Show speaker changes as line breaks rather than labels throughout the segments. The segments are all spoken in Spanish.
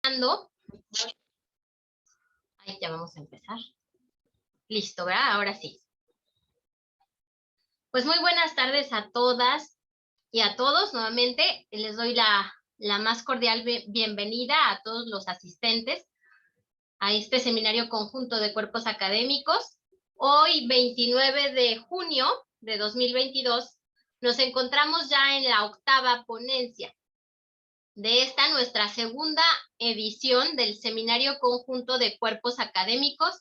Ahí ya vamos a empezar. Listo, ¿verdad? Ahora sí. Pues muy buenas tardes a todas y a todos. Nuevamente les doy la más cordial bienvenida a todos los asistentes a este seminario conjunto de cuerpos académicos. Hoy, 29 de junio de 2022, nos encontramos ya en la octava ponencia de esta nuestra segunda edición del Seminario Conjunto de Cuerpos Académicos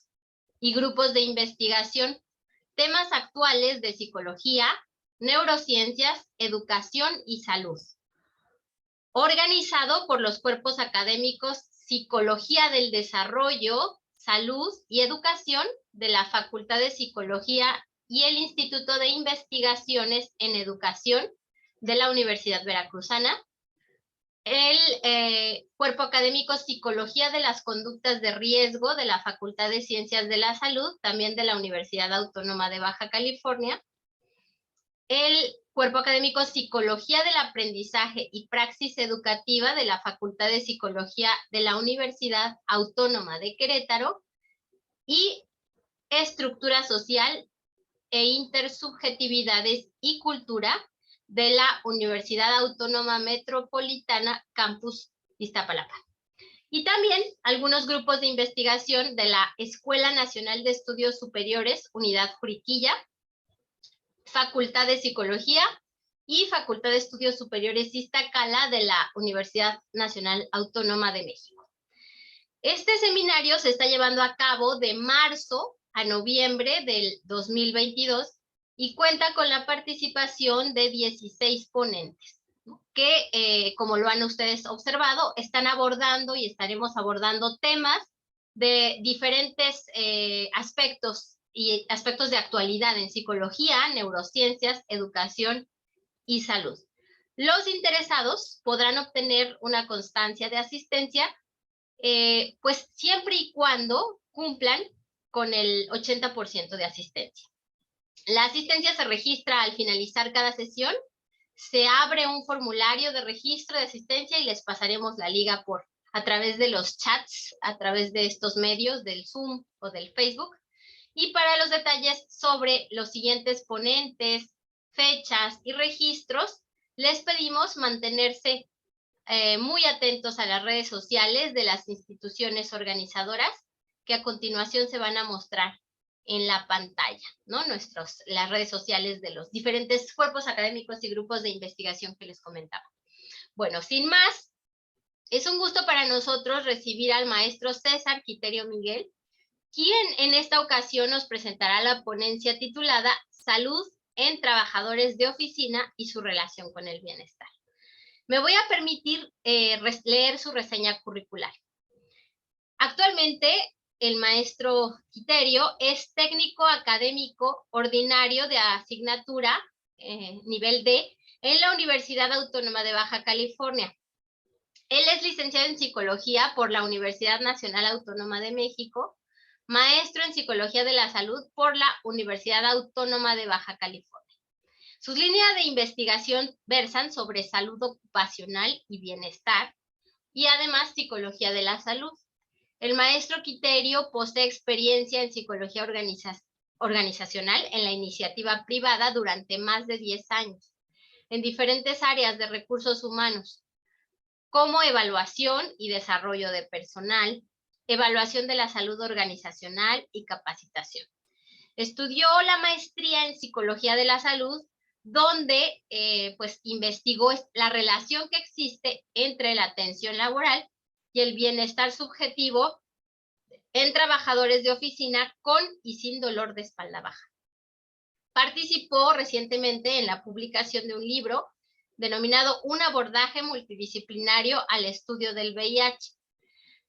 y Grupos de Investigación, temas actuales de psicología, neurociencias, educación y salud. Organizado por los cuerpos académicos Psicología del Desarrollo, Salud y Educación de la Facultad de Psicología y el Instituto de Investigaciones en Educación de la Universidad Veracruzana, el Cuerpo Académico Psicología de las Conductas de Riesgo de la Facultad de Ciencias de la Salud, también de la Universidad Autónoma de Baja California, el Cuerpo Académico Psicología del Aprendizaje y Praxis Educativa de la Facultad de Psicología de la Universidad Autónoma de Querétaro y Estructura Social e Intersubjetividades y Cultura de la Universidad Autónoma Metropolitana Campus Iztapalapa. Y también algunos grupos de investigación de la Escuela Nacional de Estudios Superiores, Unidad Juriquilla, Facultad de Psicología y Facultad de Estudios Superiores Iztacala de la Universidad Nacional Autónoma de México. Este seminario se está llevando a cabo de marzo a noviembre del 2022 y cuenta con la participación de 16 ponentes, ¿no? Que, como lo han ustedes observado, están abordando y estaremos abordando temas de diferentes aspectos y aspectos de actualidad en psicología, neurociencias, educación y salud. Los interesados podrán obtener una constancia de asistencia, pues siempre y cuando cumplan con el 80% de asistencia. La asistencia se registra al finalizar cada sesión, se abre un formulario de registro de asistencia y les pasaremos la liga a través de los chats, a través de estos medios, del Zoom o del Facebook. Y para los detalles sobre los siguientes ponentes, fechas y registros, les pedimos mantenerse muy atentos a las redes sociales de las instituciones organizadoras, que a continuación se van a mostrar en la pantalla, ¿no? Las redes sociales de los diferentes cuerpos académicos y grupos de investigación que les comentaba. Bueno, sin más, es un gusto para nosotros recibir al maestro César Quiterio Miguel, quien en esta ocasión nos presentará la ponencia titulada Salud en Trabajadores de Oficina y su relación con el bienestar. Me voy a permitir leer su reseña curricular. Actualmente, el maestro Quiterio es técnico académico ordinario de asignatura nivel D en la Universidad Autónoma de Baja California. Él es licenciado en Psicología por la Universidad Nacional Autónoma de México, maestro en Psicología de la Salud por la Universidad Autónoma de Baja California. Sus líneas de investigación versan sobre salud ocupacional y bienestar, y además psicología de la salud. El maestro Quiterio posee experiencia en psicología organizacional en la iniciativa privada durante más de 10 años, en diferentes áreas de recursos humanos, como evaluación y desarrollo de personal, evaluación de la salud organizacional y capacitación. Estudió la maestría en psicología de la salud, donde pues investigó la relación que existe entre la atención laboral y el bienestar subjetivo en trabajadores de oficina con y sin dolor de espalda baja. Participó recientemente en la publicación de un libro denominado Un abordaje multidisciplinario al estudio del VIH,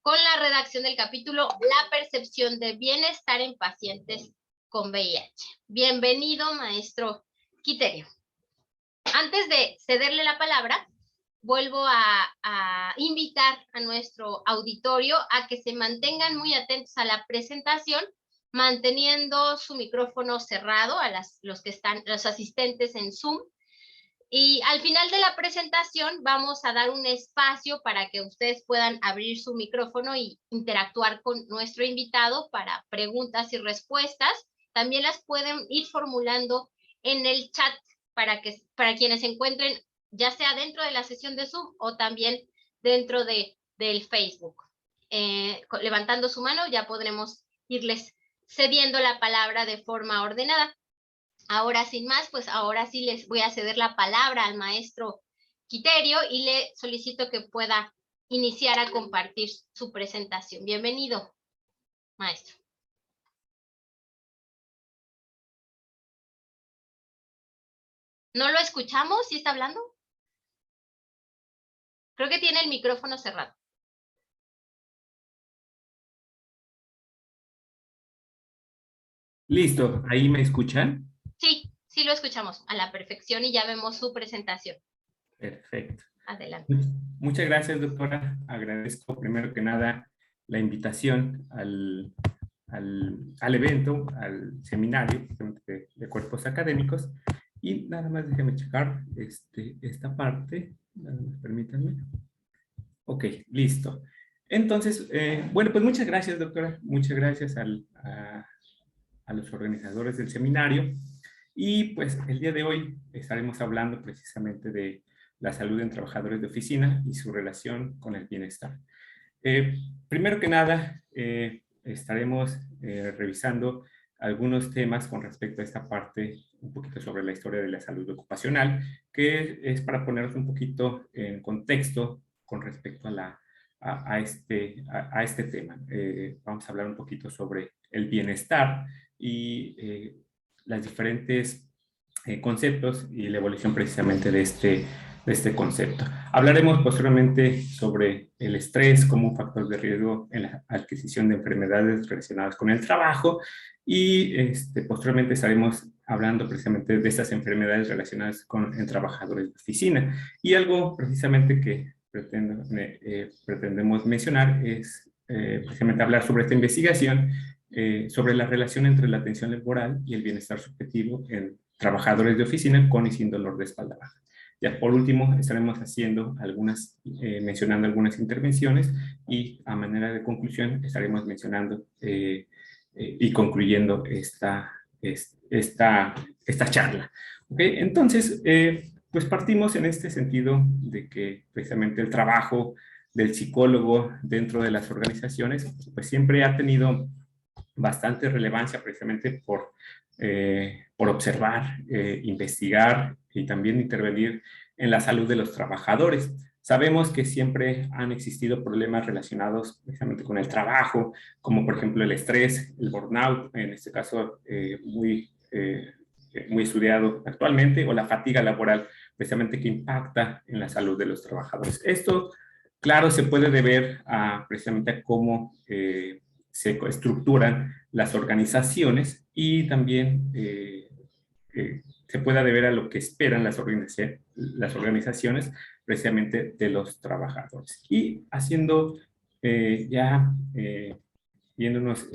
con la redacción del capítulo La percepción de bienestar en pacientes con VIH. Bienvenido, maestro Quiterio. Antes de cederle la palabra, vuelvo a invitar a nuestro auditorio a que se mantengan muy atentos a la presentación, manteniendo su micrófono cerrado a los asistentes en Zoom, Y al final de la presentación vamos a dar un espacio para que ustedes puedan abrir su micrófono y interactuar con nuestro invitado para preguntas y respuestas. También las pueden ir formulando en el chat para quienes se encuentren ya sea dentro de la sesión de Zoom o también dentro del Facebook. Levantando su mano ya podremos irles cediendo la palabra de forma ordenada. Ahora, sin más, pues ahora sí les voy a ceder la palabra al maestro Quiterio y le solicito que pueda iniciar a compartir su presentación. Bienvenido, maestro. ¿No lo escuchamos? ¿Sí está hablando? Creo que tiene el micrófono cerrado.
Listo, ¿ahí me escuchan?
Sí, sí lo escuchamos a la perfección y ya vemos su presentación.
Perfecto.
Adelante.
Muchas gracias, doctora. Agradezco primero que nada la invitación al evento, al seminario de cuerpos académicos. Y nada más déjenme checar esta parte. Nada más permítanme. Ok, listo. Entonces, bueno, pues muchas gracias, doctora. Muchas gracias a los organizadores del seminario. Y pues el día de hoy estaremos hablando precisamente de la salud en trabajadores de oficina y su relación con el bienestar. Primero que nada, estaremos revisando algunos temas con respecto a esta parte, un poquito sobre la historia de la salud ocupacional, que es para ponernos un poquito en contexto con respecto a este tema. Vamos a hablar un poquito sobre el bienestar y los diferentes conceptos y la evolución precisamente de este concepto. Hablaremos posteriormente sobre el estrés como un factor de riesgo en la adquisición de enfermedades relacionadas con el trabajo y posteriormente estaremos hablando precisamente de estas enfermedades relacionadas en trabajadores de oficina. Y algo precisamente que pretendemos mencionar es precisamente hablar sobre esta investigación sobre la relación entre la atención laboral y el bienestar subjetivo en trabajadores de oficina con y sin dolor de espalda baja. Ya por último, estaremos haciendo mencionando algunas intervenciones y a manera de conclusión estaremos mencionando y concluyendo esta charla. ¿Okay? Entonces, pues partimos en este sentido de que precisamente el trabajo del psicólogo dentro de las organizaciones pues siempre ha tenido bastante relevancia precisamente por observar, investigar y también intervenir en la salud de los trabajadores. Sabemos que siempre han existido problemas relacionados precisamente con el trabajo, como por ejemplo el estrés, el burnout, en este caso muy estudiado actualmente, o la fatiga laboral, precisamente que impacta en la salud de los trabajadores. Esto, claro, se puede deber precisamente a cómo se estructuran las organizaciones y también se pueda deber a lo que esperan las organizaciones precisamente de los trabajadores. Y haciendo yéndonos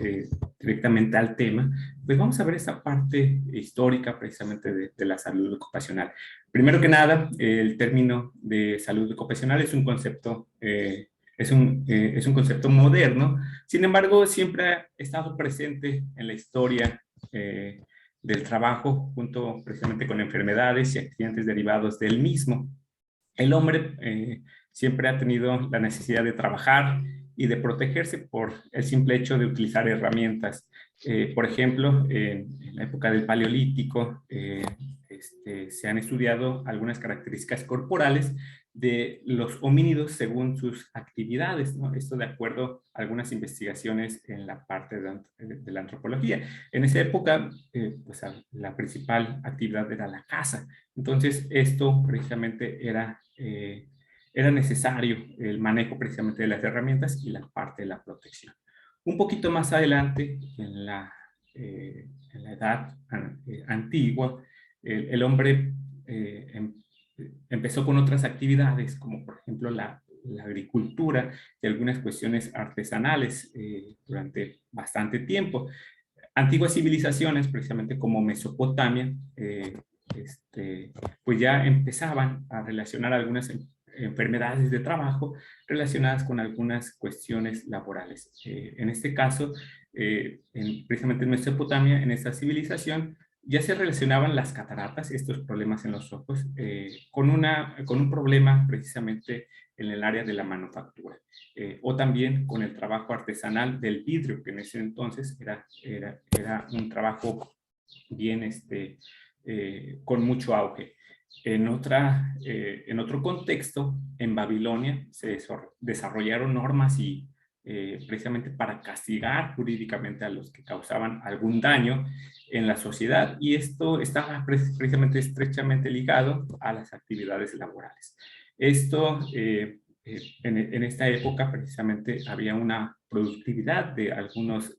directamente al tema, pues vamos a ver esta parte histórica precisamente de la salud ocupacional. Primero que nada, el término de salud ocupacional es un concepto es un concepto moderno, sin embargo, siempre ha estado presente en la historia del trabajo, junto precisamente con enfermedades y accidentes derivados del mismo. El hombre siempre ha tenido la necesidad de trabajar y de protegerse por el simple hecho de utilizar herramientas. Por ejemplo, en la época del Paleolítico se han estudiado algunas características corporales de los homínidos según sus actividades, ¿no? Esto de acuerdo a algunas investigaciones en la parte de la antropología. En esa época, pues la principal actividad era la caza. Entonces, esto precisamente era necesario el manejo precisamente de las herramientas y la parte de la protección. Un poquito más adelante, en la edad antigua, el hombre empezó con otras actividades, como por ejemplo la agricultura y algunas cuestiones artesanales durante bastante tiempo. Antiguas civilizaciones, precisamente como Mesopotamia, pues ya empezaban a relacionar algunas enfermedades de trabajo relacionadas con algunas cuestiones laborales. En este caso, precisamente en Mesopotamia, en esta civilización, ya se relacionaban las cataratas, estos problemas en los ojos, con un problema precisamente en el área de la manufactura, o también con el trabajo artesanal del vidrio, que en ese entonces era un trabajo bien, con mucho auge. En otro contexto, en Babilonia, se desarrollaron normas y precisamente para castigar jurídicamente a los que causaban algún daño en la sociedad, y esto estaba precisamente estrechamente ligado a las actividades laborales. Esto, en esta época precisamente había una productividad de algunas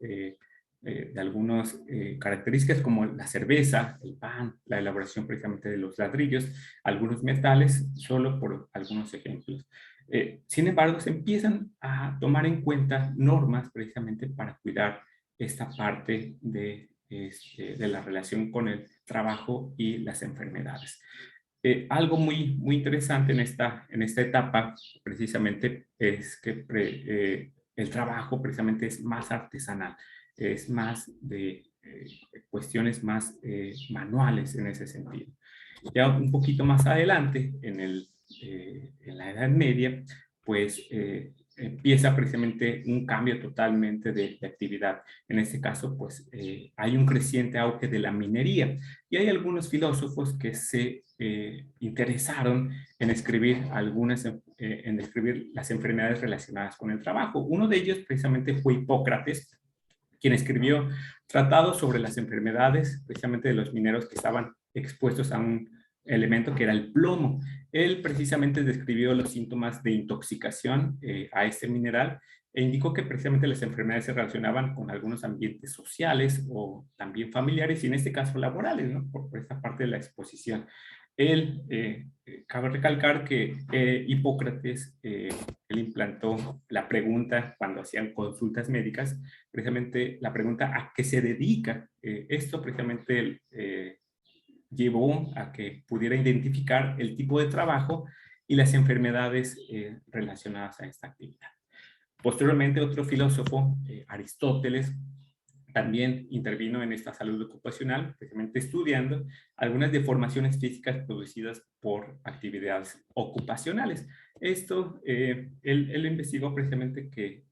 características como la cerveza, el pan, la elaboración precisamente de los ladrillos, algunos metales, solo por algunos ejemplos. Sin embargo, se empiezan a tomar en cuenta normas precisamente para cuidar esta parte de la relación con el trabajo y las enfermedades. Algo muy, muy interesante en esta etapa precisamente es que el trabajo precisamente es más artesanal, es más de cuestiones más manuales en ese sentido. Ya un poquito más adelante, en la Edad Media, pues empieza precisamente un cambio totalmente de actividad. En este caso, pues hay un creciente auge de la minería, y hay algunos filósofos que se interesaron en escribir en describir las enfermedades relacionadas con el trabajo. Uno de ellos precisamente fue Hipócrates, quien escribió tratados sobre las enfermedades precisamente de los mineros que estaban expuestos a un elemento que era el plomo. Él precisamente describió los síntomas de intoxicación a este mineral, e indicó que precisamente las enfermedades se relacionaban con algunos ambientes sociales o también familiares, y en este caso laborales, ¿no? Por esta parte de la exposición. Cabe recalcar que Hipócrates, él implantó la pregunta cuando hacían consultas médicas, precisamente la pregunta ¿a qué se dedica? Esto precisamente llevó a que pudiera identificar el tipo de trabajo y las enfermedades relacionadas a esta actividad. Posteriormente, otro filósofo, Aristóteles, también intervino en esta salud ocupacional, precisamente estudiando algunas deformaciones físicas producidas por actividades ocupacionales. Esto, él investigó precisamente que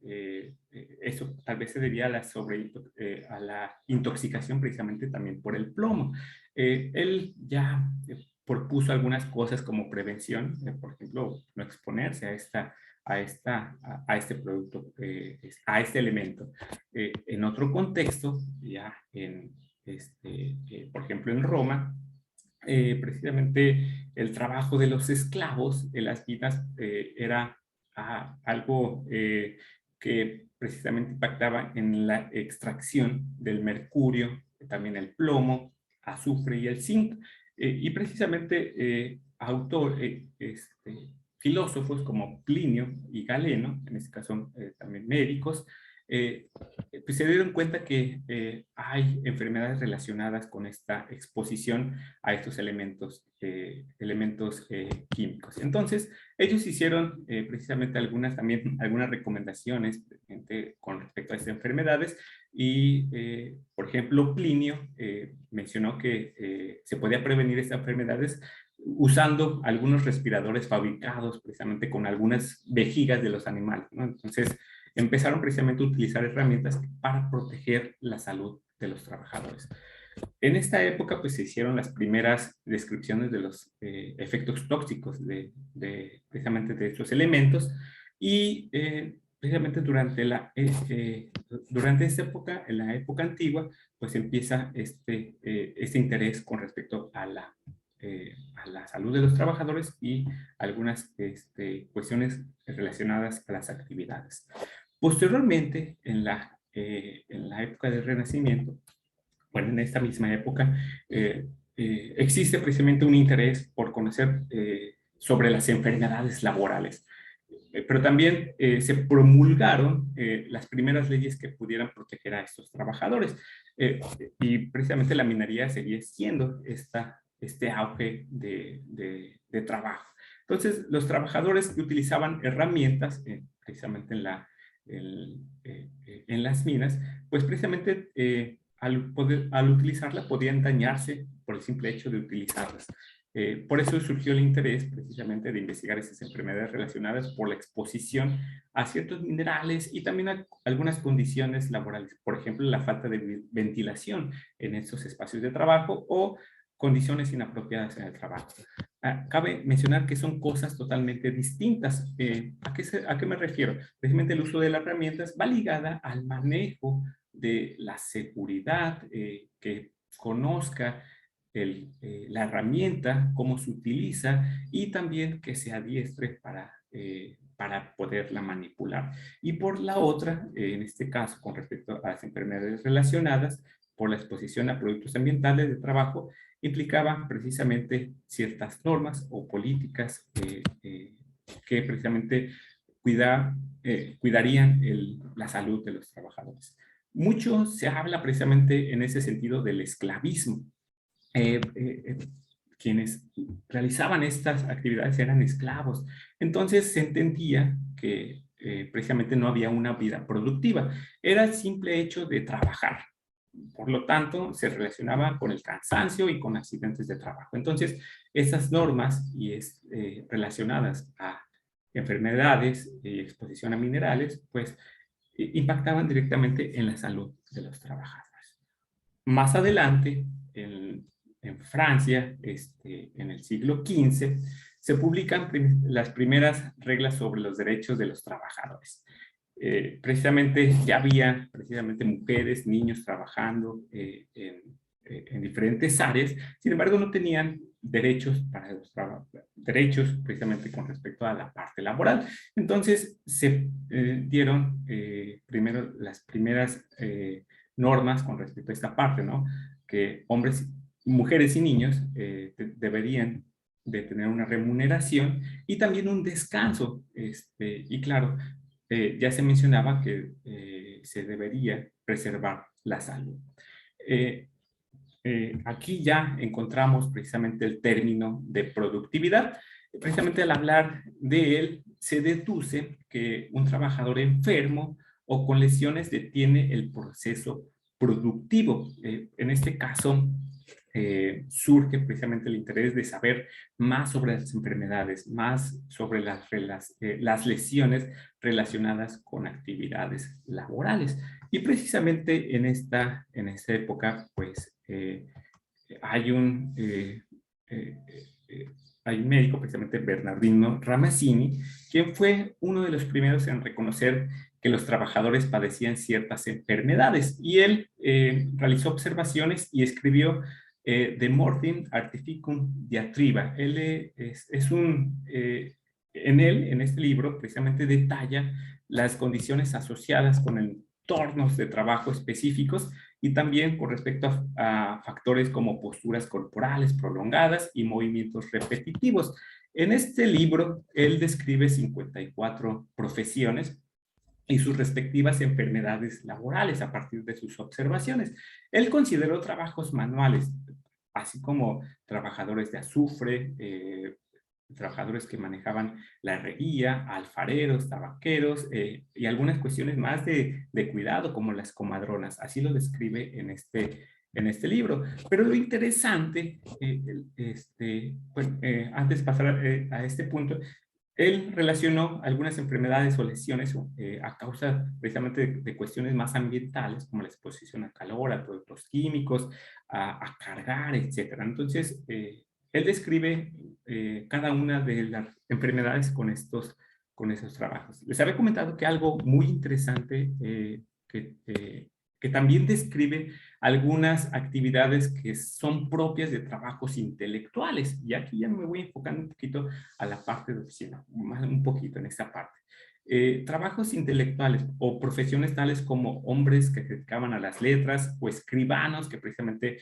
eso tal vez se debía a la intoxicación precisamente también por el plomo. Él ya propuso algunas cosas como prevención, por ejemplo, no exponerse a este producto, a este elemento. En otro contexto, ya por ejemplo en Roma, precisamente el trabajo de los esclavos en las minas era algo que precisamente impactaba en la extracción del mercurio, también el plomo, azufre y el zinc. Y precisamente filósofos como Plinio y Galeno, en este caso también médicos, pues se dieron cuenta que hay enfermedades relacionadas con esta exposición a estos elementos químicos. Entonces, ellos hicieron precisamente algunas recomendaciones con respecto a estas enfermedades, y, por ejemplo, Plinio mencionó que se podía prevenir estas enfermedades usando algunos respiradores fabricados precisamente con algunas vejigas de los animales, ¿no? Entonces, empezaron precisamente a utilizar herramientas para proteger la salud de los trabajadores. En esta época, pues se hicieron las primeras descripciones de los efectos tóxicos precisamente de estos elementos, y precisamente durante esta época, en la época antigua, pues empieza este interés con respecto a la salud de los trabajadores y algunas cuestiones relacionadas a las actividades. Posteriormente, en la época del Renacimiento, bueno, en esta misma época, existe precisamente un interés por conocer sobre las enfermedades laborales. Pero también se promulgaron las primeras leyes que pudieran proteger a estos trabajadores. Y precisamente la minería seguía siendo este auge de trabajo. Entonces, los trabajadores que utilizaban herramientas, precisamente en las minas, pues precisamente al utilizarla podían dañarse por el simple hecho de utilizarlas. Por eso surgió el interés precisamente de investigar esas enfermedades relacionadas por la exposición a ciertos minerales y también a algunas condiciones laborales. Por ejemplo, la falta de ventilación en esos espacios de trabajo o condiciones inapropiadas en el trabajo. Cabe mencionar que son cosas totalmente distintas. ¿A qué me refiero? Precisamente el uso de las herramientas va ligada al manejo de la seguridad, que conozca la herramienta, cómo se utiliza y también que se adiestre para poderla manipular. Y por la otra, en este caso, con respecto a las enfermedades relacionadas, por la exposición a productos ambientales de trabajo, implicaba precisamente ciertas normas o políticas que precisamente cuidarían la salud de los trabajadores. Mucho se habla precisamente en ese sentido del esclavismo. Quienes realizaban estas actividades eran esclavos. Entonces se entendía que precisamente no había una vida productiva. Era el simple hecho de trabajar. Por lo tanto, se relacionaba con el cansancio y con accidentes de trabajo. Entonces, esas normas relacionadas a enfermedades y exposición a minerales, pues impactaban directamente en la salud de los trabajadores. Más adelante, en Francia, en el siglo XV, se publican las primeras reglas sobre los derechos de los trabajadores. Precisamente ya había mujeres, niños trabajando en diferentes áreas, sin embargo no tenían derechos derechos precisamente con respecto a la parte laboral. Entonces se dieron primero las primeras normas con respecto a esta parte, ¿no? Que hombres, mujeres y niños deberían de tener una remuneración y también un descanso. Y claro, ya se mencionaba que se debería preservar la salud. Aquí ya encontramos precisamente el término de productividad. Precisamente al hablar de él, se deduce que un trabajador enfermo o con lesiones detiene el proceso productivo. En este caso, surge precisamente el interés de saber más sobre las enfermedades, más sobre las lesiones relacionadas con actividades laborales. Y precisamente en esta época, pues, hay un médico, precisamente Bernardino Ramazzini, quien fue uno de los primeros en reconocer que los trabajadores padecían ciertas enfermedades. Y él realizó observaciones y escribió De Mortem Artificum Diatriba. Él en este libro, precisamente detalla las condiciones asociadas con entornos de trabajo específicos y también con respecto a factores como posturas corporales prolongadas y movimientos repetitivos. En este libro, él describe 54 profesiones y sus respectivas enfermedades laborales a partir de sus observaciones. Él consideró trabajos manuales, así como trabajadores de azufre, trabajadores que manejaban la herrería, alfareros, tabaqueros y algunas cuestiones más de cuidado como las comadronas. Así lo describe en este libro. Pero lo interesante, antes de pasar a este punto, él relacionó algunas enfermedades o lesiones a causa precisamente de cuestiones más ambientales, como la exposición al calor, a productos químicos, a cargar, etc. Entonces, él describe cada una de las enfermedades con esos trabajos. Les había comentado que algo muy interesante que también describe algunas actividades que son propias de trabajos intelectuales. Y aquí ya me voy enfocando un poquito a la parte de oficina, un poquito en esta parte. Trabajos intelectuales o profesiones tales como hombres que se dedicaban a las letras o escribanos que precisamente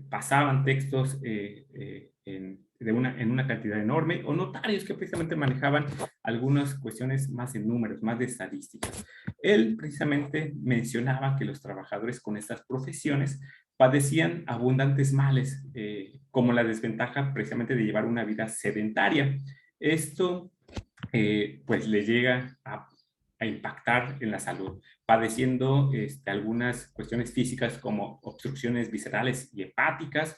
pasaban textos en una cantidad enorme, o notarios que precisamente manejaban algunas cuestiones más en números, más de estadísticas. Él precisamente mencionaba que los trabajadores con estas profesiones padecían abundantes males, como la desventaja precisamente de llevar una vida sedentaria. Esto pues le llega a impactar en la salud, padeciendo algunas cuestiones físicas como obstrucciones viscerales y hepáticas,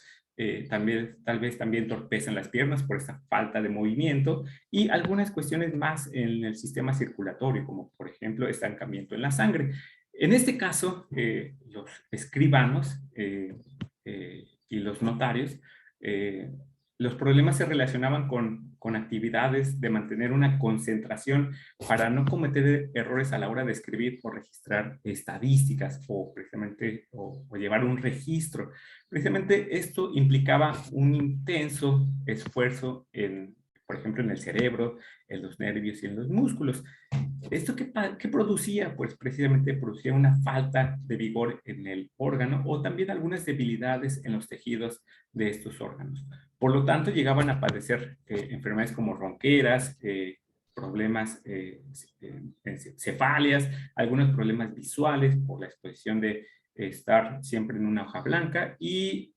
también, tal vez también torpeza en las piernas por esta falta de movimiento, y algunas cuestiones más en el sistema circulatorio, como por ejemplo estancamiento en la sangre. En este caso, los escribanos y los notarios, los problemas se relacionaban con actividades de mantener una concentración para no cometer errores a la hora de escribir o registrar estadísticas o precisamente o llevar un registro. Precisamente esto implicaba un intenso esfuerzo por ejemplo, en el cerebro, en los nervios y en los músculos. ¿Esto qué producía? Pues precisamente producía una falta de vigor en el órgano o también algunas debilidades en los tejidos de estos órganos. Por lo tanto, llegaban a padecer enfermedades como ronqueras, problemas, cefalias, algunos problemas visuales por la exposición de estar siempre en una hoja blanca y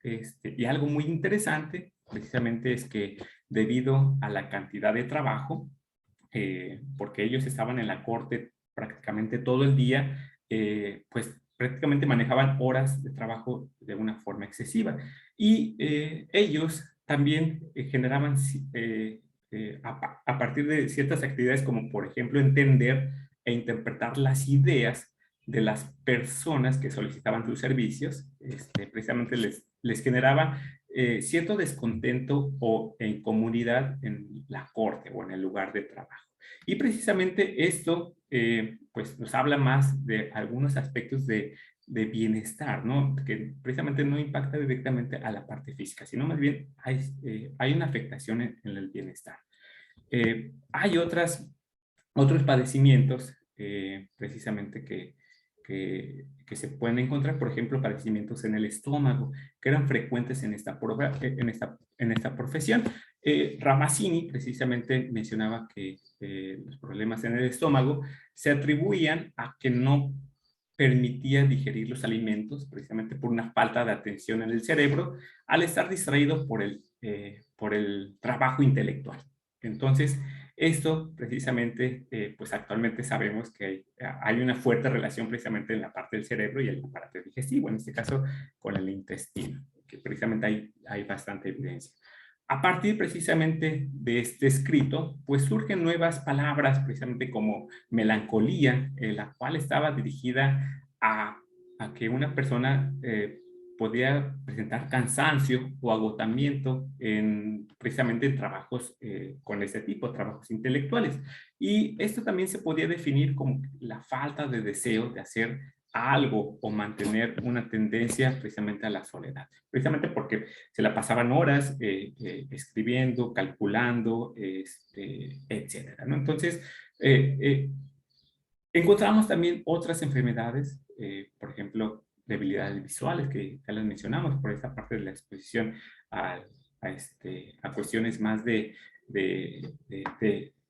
algo muy interesante precisamente es que debido a la cantidad de trabajo, porque ellos estaban en la corte prácticamente todo el día, pues prácticamente manejaban horas de trabajo de una forma excesiva. Y ellos también generaban, a partir de ciertas actividades, como por ejemplo entender e interpretar las ideas de las personas que solicitaban sus servicios, precisamente les generaba cierto descontento o incomodidad en la corte o en el lugar de trabajo. Y precisamente esto pues nos habla más de algunos aspectos de bienestar, ¿no? Que precisamente no impacta directamente a la parte física, sino más bien hay una afectación en el bienestar. Hay otros padecimientos precisamente que se pueden encontrar, por ejemplo, padecimientos en el estómago, que eran frecuentes en esta profesión. Ramazzini precisamente mencionaba que los problemas en el estómago se atribuían a que no permitía digerir los alimentos, precisamente por una falta de atención en el cerebro, al estar distraído por el trabajo intelectual. Entonces, esto precisamente, pues actualmente sabemos que hay una fuerte relación precisamente en la parte del cerebro y el aparato digestivo, en este caso con el intestino, que precisamente hay bastante evidencia. A partir precisamente de este escrito, pues surgen nuevas palabras, precisamente como melancolía, la cual estaba dirigida a que una persona podía presentar cansancio o agotamiento precisamente en trabajos con este tipo, trabajos intelectuales. Y esto también se podía definir como la falta de deseo de hacer algo o mantener una tendencia precisamente a la soledad. Precisamente porque se la pasaban horas escribiendo, calculando, etcétera, ¿no? Entonces, encontramos también otras enfermedades, por ejemplo, debilidades visuales, que ya las mencionamos por esta parte de la exposición a cuestiones más de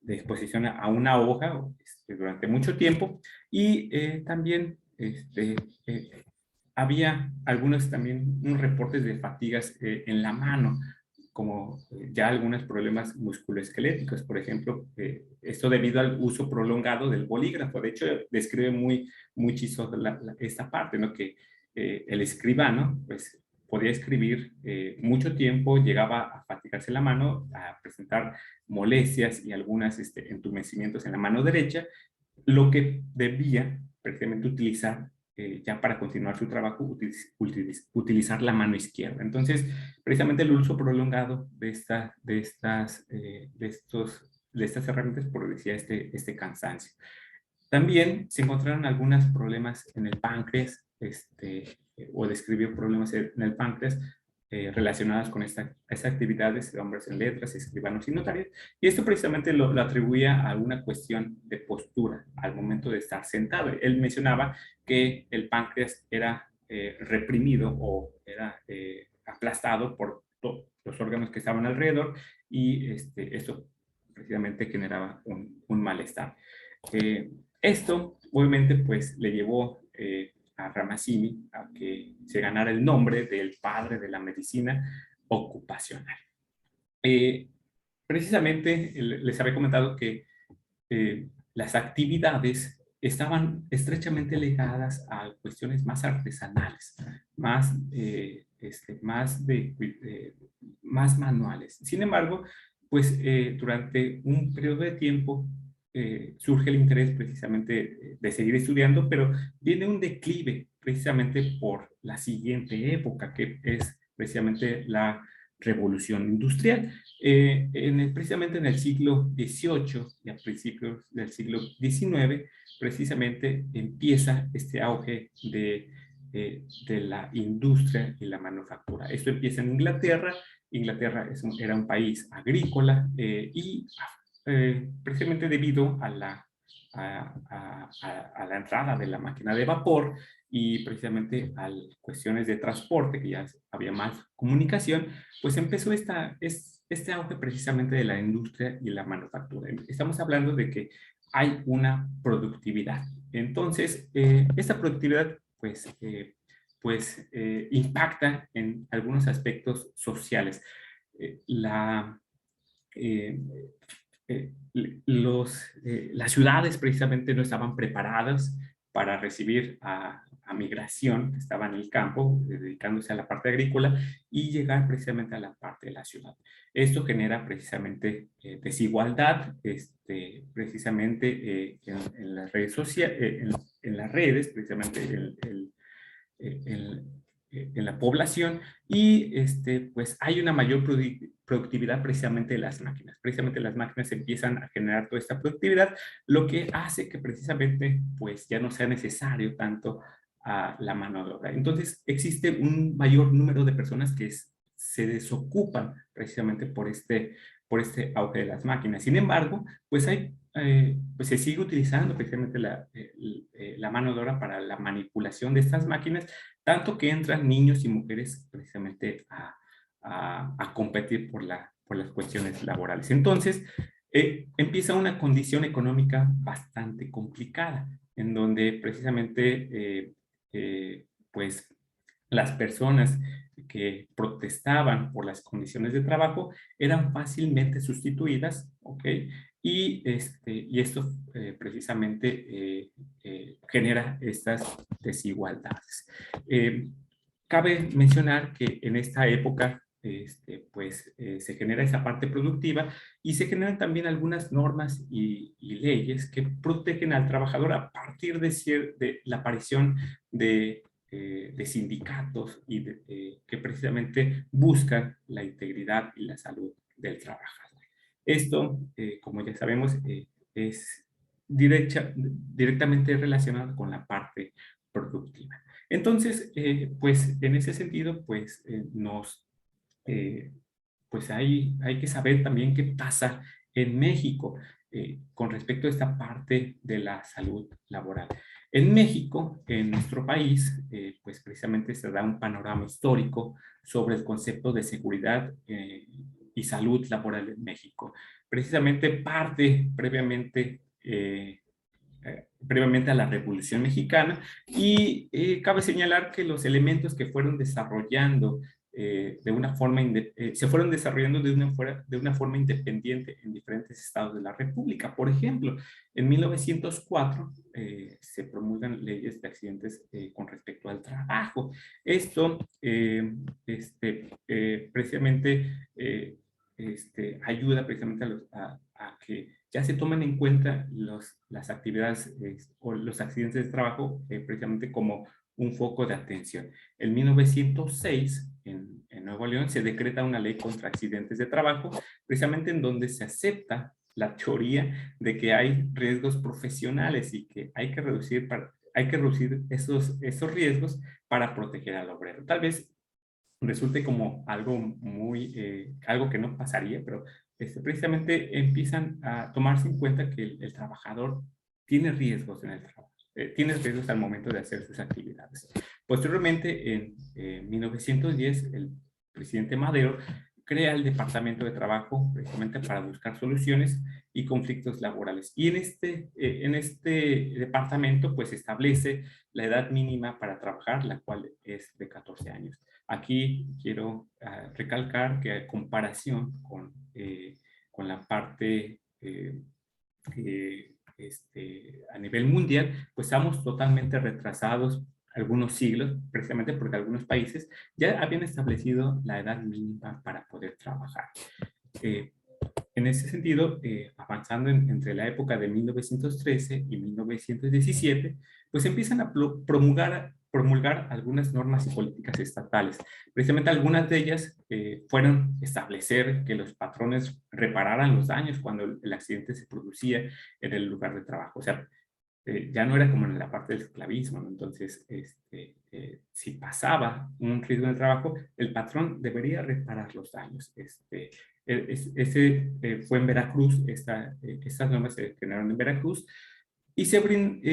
exposición a una hoja durante mucho tiempo. Y también había algunos también unos reportes de fatigas en la mano, como ya algunos problemas musculoesqueléticos, por ejemplo, esto debido al uso prolongado del bolígrafo. De hecho, describe muy chistoso esta parte, ¿no? Que el escribano, pues, podía escribir mucho tiempo, llegaba a fatigarse la mano, a presentar molestias y algunos entumecimientos en la mano derecha, lo que debía precisamente utilizar ya para continuar su trabajo, utilizar la mano izquierda. Entonces, precisamente el uso prolongado de estas herramientas producía este cansancio. También se encontraron algunos problemas en el páncreas, o describió problemas en el páncreas relacionadas con estas actividades de hombres en letras, escribanos y notarios, y esto precisamente lo atribuía a una cuestión de postura al momento de estar sentado. Él mencionaba que el páncreas era reprimido o aplastado por los órganos que estaban alrededor, y eso precisamente generaba un malestar. Esto obviamente pues le llevó a Ramazzini a que se ganara el nombre del padre de la medicina ocupacional. Precisamente les había comentado que las actividades estaban estrechamente ligadas a cuestiones más artesanales, más, más manuales. Sin embargo, pues durante un periodo de tiempo surge el interés precisamente de seguir estudiando, pero viene un declive precisamente por la siguiente época, que es precisamente la revolución industrial. Precisamente en el siglo XVIII y a principios del siglo XIX, precisamente empieza este auge de la industria y la manufactura. Esto empieza en Inglaterra. Inglaterra era un país agrícola y precisamente debido a la entrada de la máquina de vapor y precisamente a cuestiones de transporte, que ya había más comunicación, pues empezó este auge precisamente de la industria y la manufactura. Estamos hablando de que hay una productividad. Entonces, esta productividad impacta en algunos aspectos sociales. Eh, las ciudades precisamente no estaban preparadas para recibir a migración que estaba en el campo, dedicándose a la parte agrícola, y llegar precisamente a la parte de la ciudad. Esto genera precisamente desigualdad, precisamente en las redes sociales, en las redes, precisamente en la población, y pues hay una mayor productividad precisamente de las máquinas. Precisamente las máquinas empiezan a generar toda esta productividad, lo que hace que precisamente pues ya no sea necesario tanto a la mano de obra. Entonces existe un mayor número de personas que se desocupan precisamente por este auge de las máquinas. Sin embargo, pues pues se sigue utilizando precisamente la mano de obra para la manipulación de estas máquinas, tanto que entran niños y mujeres precisamente a competir por las cuestiones laborales. Entonces, empieza una condición económica bastante complicada, en donde precisamente pues las personas que protestaban por las condiciones de trabajo eran fácilmente sustituidas, ¿ok? Y esto precisamente genera estas desigualdades. Cabe mencionar que en esta época se genera esa parte productiva, y se generan también algunas normas y leyes que protegen al trabajador a partir de la aparición de sindicatos y que precisamente buscan la integridad y la salud del trabajador. Esto, como ya sabemos, es directamente relacionado con la parte productiva. Entonces, pues en ese sentido, pues pues hay que saber también qué pasa en México con respecto a esta parte de la salud laboral. En México, en nuestro país, pues precisamente se da un panorama histórico sobre el concepto de seguridad y salud laboral en México. Precisamente parte previamente a la Revolución Mexicana, y cabe señalar que los elementos que fueron desarrollando se fueron desarrollando de una forma independiente en diferentes estados de la República. Por ejemplo, en 1904 se promulgan leyes de accidentes con respecto al trabajo. Esto precisamente ayuda precisamente a que ya se tomen en cuenta las actividades o los accidentes de trabajo precisamente como un foco de atención. En 1906, en Nuevo León, se decreta una ley contra accidentes de trabajo, precisamente en donde se acepta la teoría de que hay riesgos profesionales y que hay que reducir esos riesgos para proteger al obrero. Tal vez resulte como algo que no pasaría, pero precisamente empiezan a tomarse en cuenta que el trabajador tiene riesgos en el trabajo, tiene riesgos al momento de hacer sus actividades. Posteriormente, en 1910, presidente Madero crea el Departamento de Trabajo precisamente para buscar soluciones y conflictos laborales. Y en este departamento pues establece la edad mínima para trabajar, la cual es de 14 años. Aquí quiero recalcar que a comparación con la parte a nivel mundial, pues estamos totalmente retrasados algunos siglos, precisamente porque algunos países ya habían establecido la edad mínima para poder trabajar. En ese sentido, avanzando entre la época de 1913 y 1917, pues empiezan a promulgar algunas normas y políticas estatales. Precisamente algunas de ellas fueron establecer que los patrones repararan los daños cuando el accidente se producía en el lugar de trabajo. O sea, ya no era como en la parte del esclavismo, ¿no? Entonces, si pasaba un riesgo en el trabajo, el patrón debería reparar los daños. Fue en Veracruz, estas normas se generaron en Veracruz, y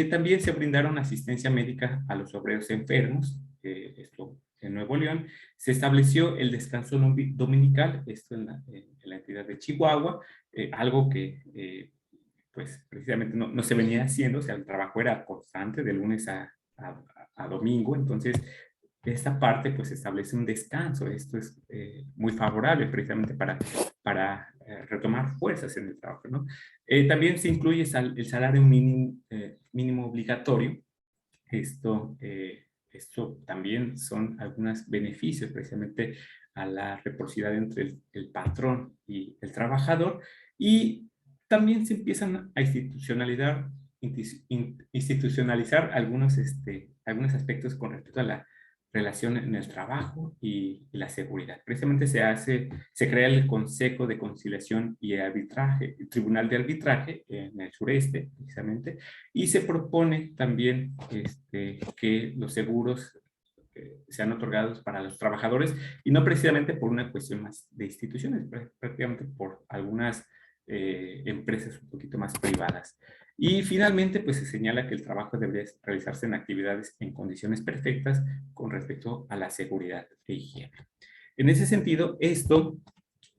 también se brindaron asistencia médica a los obreros enfermos, esto en Nuevo León. Se estableció el descanso dominical, esto en la entidad de Chihuahua, algo que pues precisamente no se venía haciendo. O sea, el trabajo era constante de lunes a domingo. Entonces, esta parte pues establece un descanso. Esto es muy favorable precisamente para retomar fuerzas en el trabajo, ¿no? También se incluye el salario mínimo obligatorio. Esto también son algunos beneficios precisamente a la reciprocidad entre el patrón y el trabajador. Y también se empiezan a institucionalizar algunos aspectos con respecto a la relación en el trabajo y la seguridad. Precisamente se crea el Consejo de Conciliación y Arbitraje, el Tribunal de Arbitraje en el sureste, precisamente, y se propone también que los seguros sean otorgados para los trabajadores, y no precisamente por una cuestión más de instituciones, prácticamente por algunas empresas un poquito más privadas. Y finalmente, pues se señala que el trabajo debería realizarse en actividades en condiciones perfectas con respecto a la seguridad e higiene. En ese sentido, esto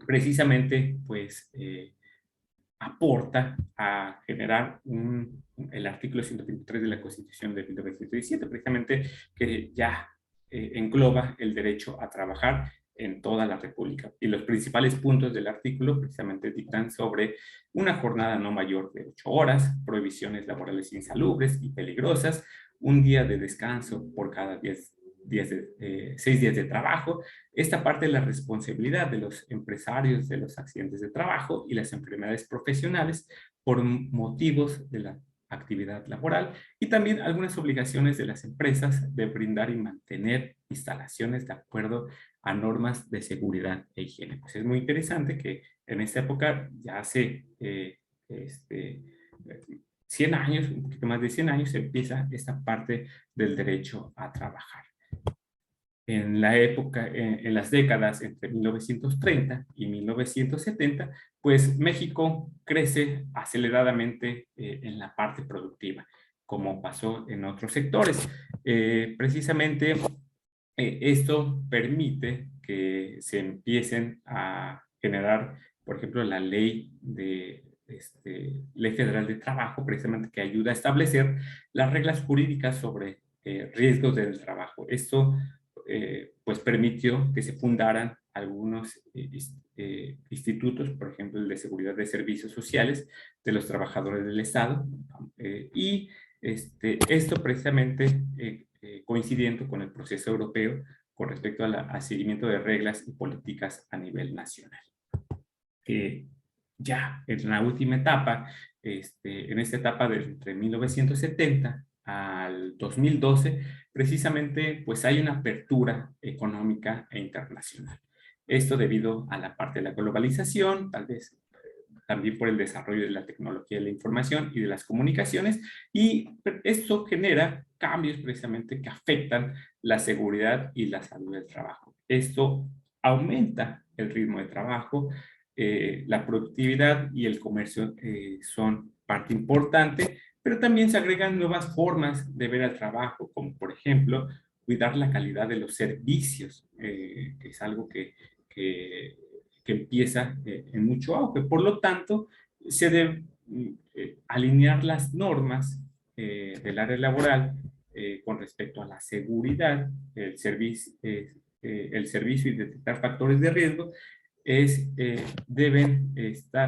precisamente, pues, aporta a generar el artículo 123 de la Constitución de 1917, precisamente, que ya engloba el derecho a trabajar en toda la República. Y los principales puntos del artículo precisamente dictan sobre una jornada no mayor de 8 horas, prohibiciones laborales insalubres y peligrosas, un día de descanso por cada 6 días de trabajo. Esta parte de la responsabilidad de los empresarios de los accidentes de trabajo y las enfermedades profesionales por motivos de la actividad laboral, y también algunas obligaciones de las empresas de brindar y mantener instalaciones de acuerdo a normas de seguridad e higiene. Pues es muy interesante que en esta época, ya hace 100 años, un poquito más de 100 años, se empieza esta parte del derecho a trabajar. En la época, en las décadas entre 1930 y 1970, pues México crece aceleradamente en la parte productiva, como pasó en otros sectores. Precisamente esto permite que se empiecen a generar, por ejemplo, la ley Ley Federal de Trabajo, precisamente, que ayuda a establecer las reglas jurídicas sobre riesgos del trabajo. Esto pues permitió que se fundaran algunos institutos, por ejemplo, el de seguridad de servicios sociales de los trabajadores del Estado, y esto precisamente coincidiendo con el proceso europeo con respecto al seguimiento de reglas y políticas a nivel nacional. Ya en la última etapa, en esta etapa de entre 1970 al 2012, precisamente pues hay una apertura económica e internacional. Esto debido a la parte de la globalización, tal vez también por el desarrollo de la tecnología de la información y de las comunicaciones, y esto genera cambios precisamente que afectan la seguridad y la salud del trabajo. Esto aumenta el ritmo de trabajo, la productividad y el comercio son parte importante, pero también se agregan nuevas formas de ver al trabajo, como por ejemplo cuidar la calidad de los servicios, que es algo que empieza en mucho auge. Por lo tanto, se deben alinear las normas del área laboral con respecto a la seguridad, el servicio y detectar factores de riesgo, deben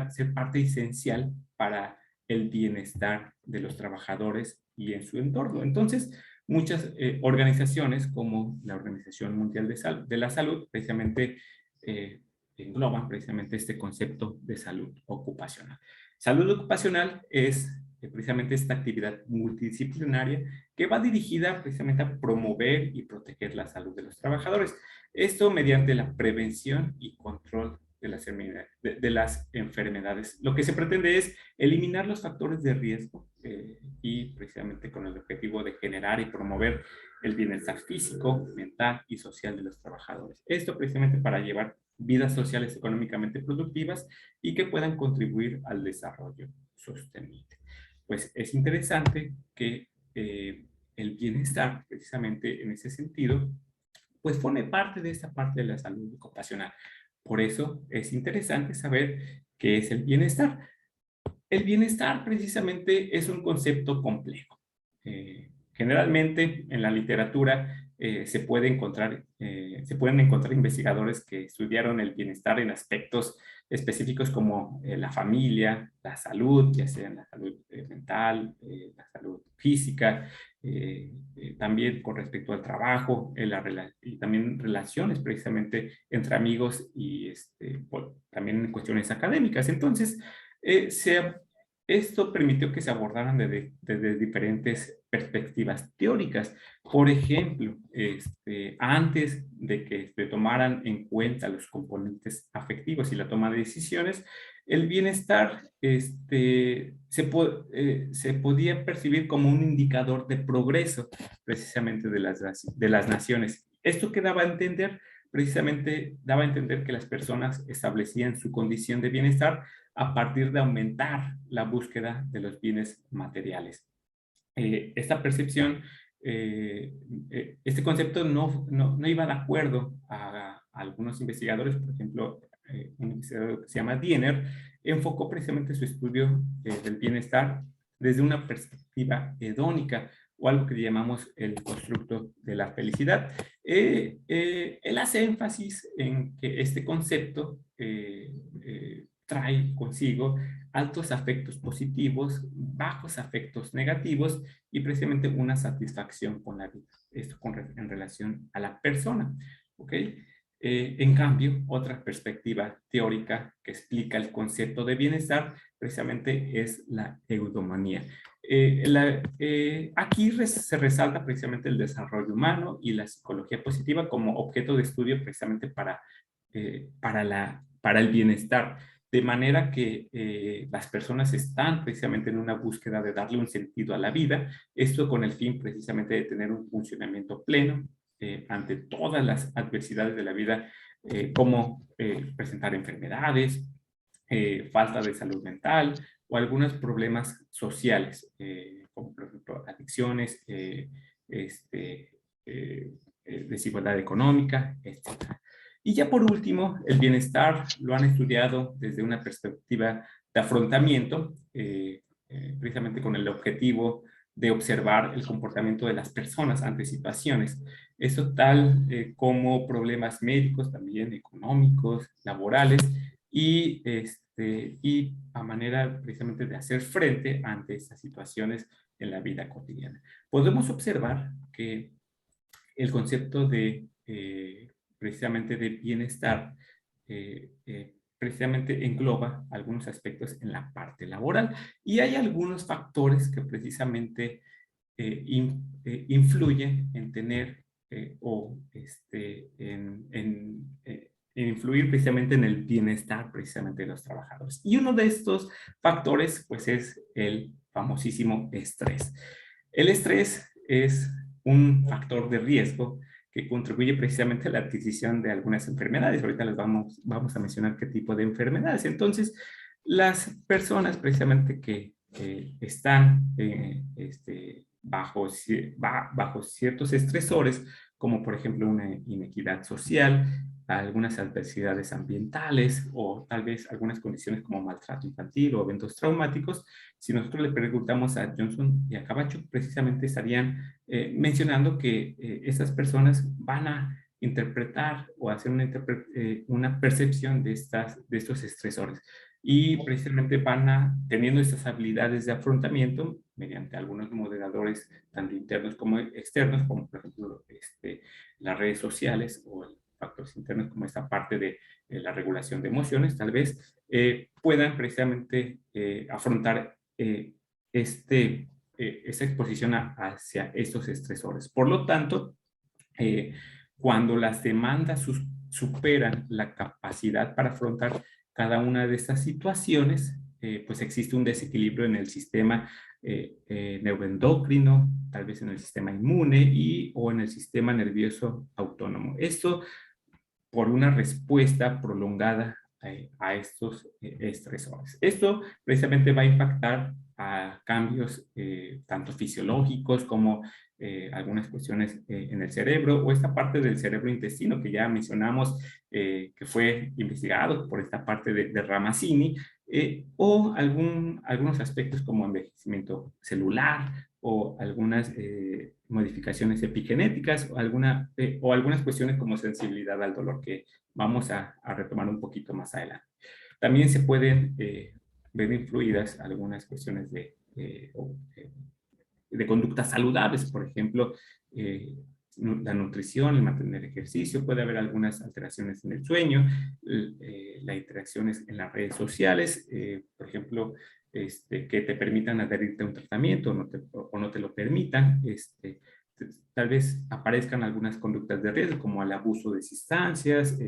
ser parte esencial para el bienestar de los trabajadores y en su entorno. Entonces, muchas organizaciones como la Organización Mundial de la Salud precisamente engloban precisamente este concepto de salud ocupacional. Salud ocupacional es precisamente esta actividad multidisciplinaria que va dirigida precisamente a promover y proteger la salud de los trabajadores. Esto mediante la prevención y control de las enfermedades. Lo que se pretende es eliminar los factores de riesgo y precisamente con el objetivo de generar y promover el bienestar físico, mental y social de los trabajadores. Esto precisamente para llevar vidas sociales económicamente productivas y que puedan contribuir al desarrollo sostenible. Pues es interesante que el bienestar, precisamente en ese sentido, pues forme parte de esta parte de la salud ocupacional. Por eso es interesante saber qué es el bienestar. El bienestar precisamente es un concepto complejo. Generalmente en la literatura se pueden encontrar investigadores que estudiaron el bienestar en aspectos específicos como la familia, la salud, ya sea la salud mental, la salud física, también con respecto al trabajo y también relaciones precisamente entre amigos y también en cuestiones académicas. Entonces, esto permitió que se abordaran desde diferentes perspectivas teóricas. Por ejemplo, antes de que se tomaran en cuenta los componentes afectivos y la toma de decisiones, el bienestar se podía percibir como un indicador de progreso precisamente de las naciones. Esto que daba a entender, precisamente daba a entender que las personas establecían su condición de bienestar a partir de aumentar la búsqueda de los bienes materiales. Esta percepción, este concepto no iba de acuerdo a algunos investigadores. Por ejemplo, un investigador que se llama Diener enfocó precisamente su estudio del bienestar desde una perspectiva hedónica, o algo que llamamos el constructo de la felicidad. Él hace énfasis en que este concepto trae consigo altos afectos positivos, bajos afectos negativos y precisamente una satisfacción con la vida. Esto en relación a la persona. ¿Ok? En cambio, otra perspectiva teórica que explica el concepto de bienestar precisamente es la eudemonía. Aquí se resalta precisamente el desarrollo humano y la psicología positiva como objeto de estudio precisamente para el bienestar. De manera que las personas están precisamente en una búsqueda de darle un sentido a la vida, esto con el fin precisamente de tener un funcionamiento pleno ante todas las adversidades de la vida, como presentar enfermedades, falta de salud mental o algunos problemas sociales, como por ejemplo adicciones, desigualdad económica, etc. Y ya por último, el bienestar lo han estudiado desde una perspectiva de afrontamiento, precisamente con el objetivo de observar el comportamiento de las personas ante situaciones. Eso tal como problemas médicos, también económicos, laborales, y a manera precisamente de hacer frente ante estas situaciones en la vida cotidiana. Podemos observar que el concepto de precisamente de bienestar precisamente engloba algunos aspectos en la parte laboral, y hay algunos factores que precisamente influyen en tener en influir precisamente en el bienestar precisamente de los trabajadores. Y uno de estos factores pues es el famosísimo estrés. El estrés es un factor de riesgo que contribuye precisamente a la adquisición de algunas enfermedades. Ahorita les vamos a mencionar qué tipo de enfermedades. Entonces, las personas precisamente que están bajo ciertos estresores, como por ejemplo una inequidad social, algunas adversidades ambientales o tal vez algunas condiciones como maltrato infantil o eventos traumáticos. Si nosotros le preguntamos a Johnson y a Cabacho, precisamente estarían mencionando que esas personas van a interpretar o hacer una percepción de estos estresores y precisamente van a, teniendo estas habilidades de afrontamiento mediante algunos moderadores tanto internos como externos, como por ejemplo las redes sociales o factores internos como esta parte de la regulación de emociones, tal vez puedan precisamente afrontar esa exposición hacia estos estresores. Por lo tanto, cuando las demandas superan la capacidad para afrontar cada una de estas situaciones, pues existe un desequilibrio en el sistema neuroendocrino, tal vez en el sistema inmune o en el sistema nervioso autónomo. Esto por una respuesta prolongada a estos estresores. Esto precisamente va a impactar a cambios tanto fisiológicos como algunas cuestiones en el cerebro o esta parte del cerebro intestino que ya mencionamos que fue investigado por esta parte de Ramazzini o algunos aspectos como envejecimiento celular o algunas modificaciones epigenéticas o algunas cuestiones como sensibilidad al dolor que vamos a retomar un poquito más adelante. También se pueden ver influidas algunas cuestiones de conductas saludables, por ejemplo, la nutrición, el mantener ejercicio, puede haber algunas alteraciones en el sueño, las interacciones en las redes sociales, por ejemplo, que te permitan adherirte a un tratamiento o no te lo permitan, tal vez aparezcan algunas conductas de riesgo como el abuso de sustancias,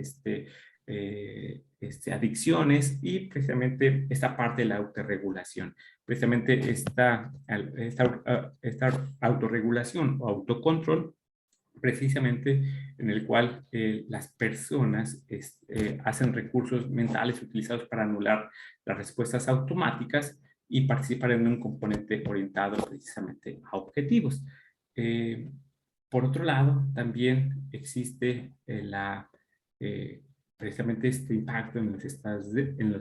adicciones y precisamente esta parte de la autorregulación. Precisamente esta autorregulación o autocontrol precisamente en el cual las personas hacen recursos mentales utilizados para anular las respuestas automáticas y participar en un componente orientado precisamente a objetivos. Por otro lado, también existe precisamente este impacto en los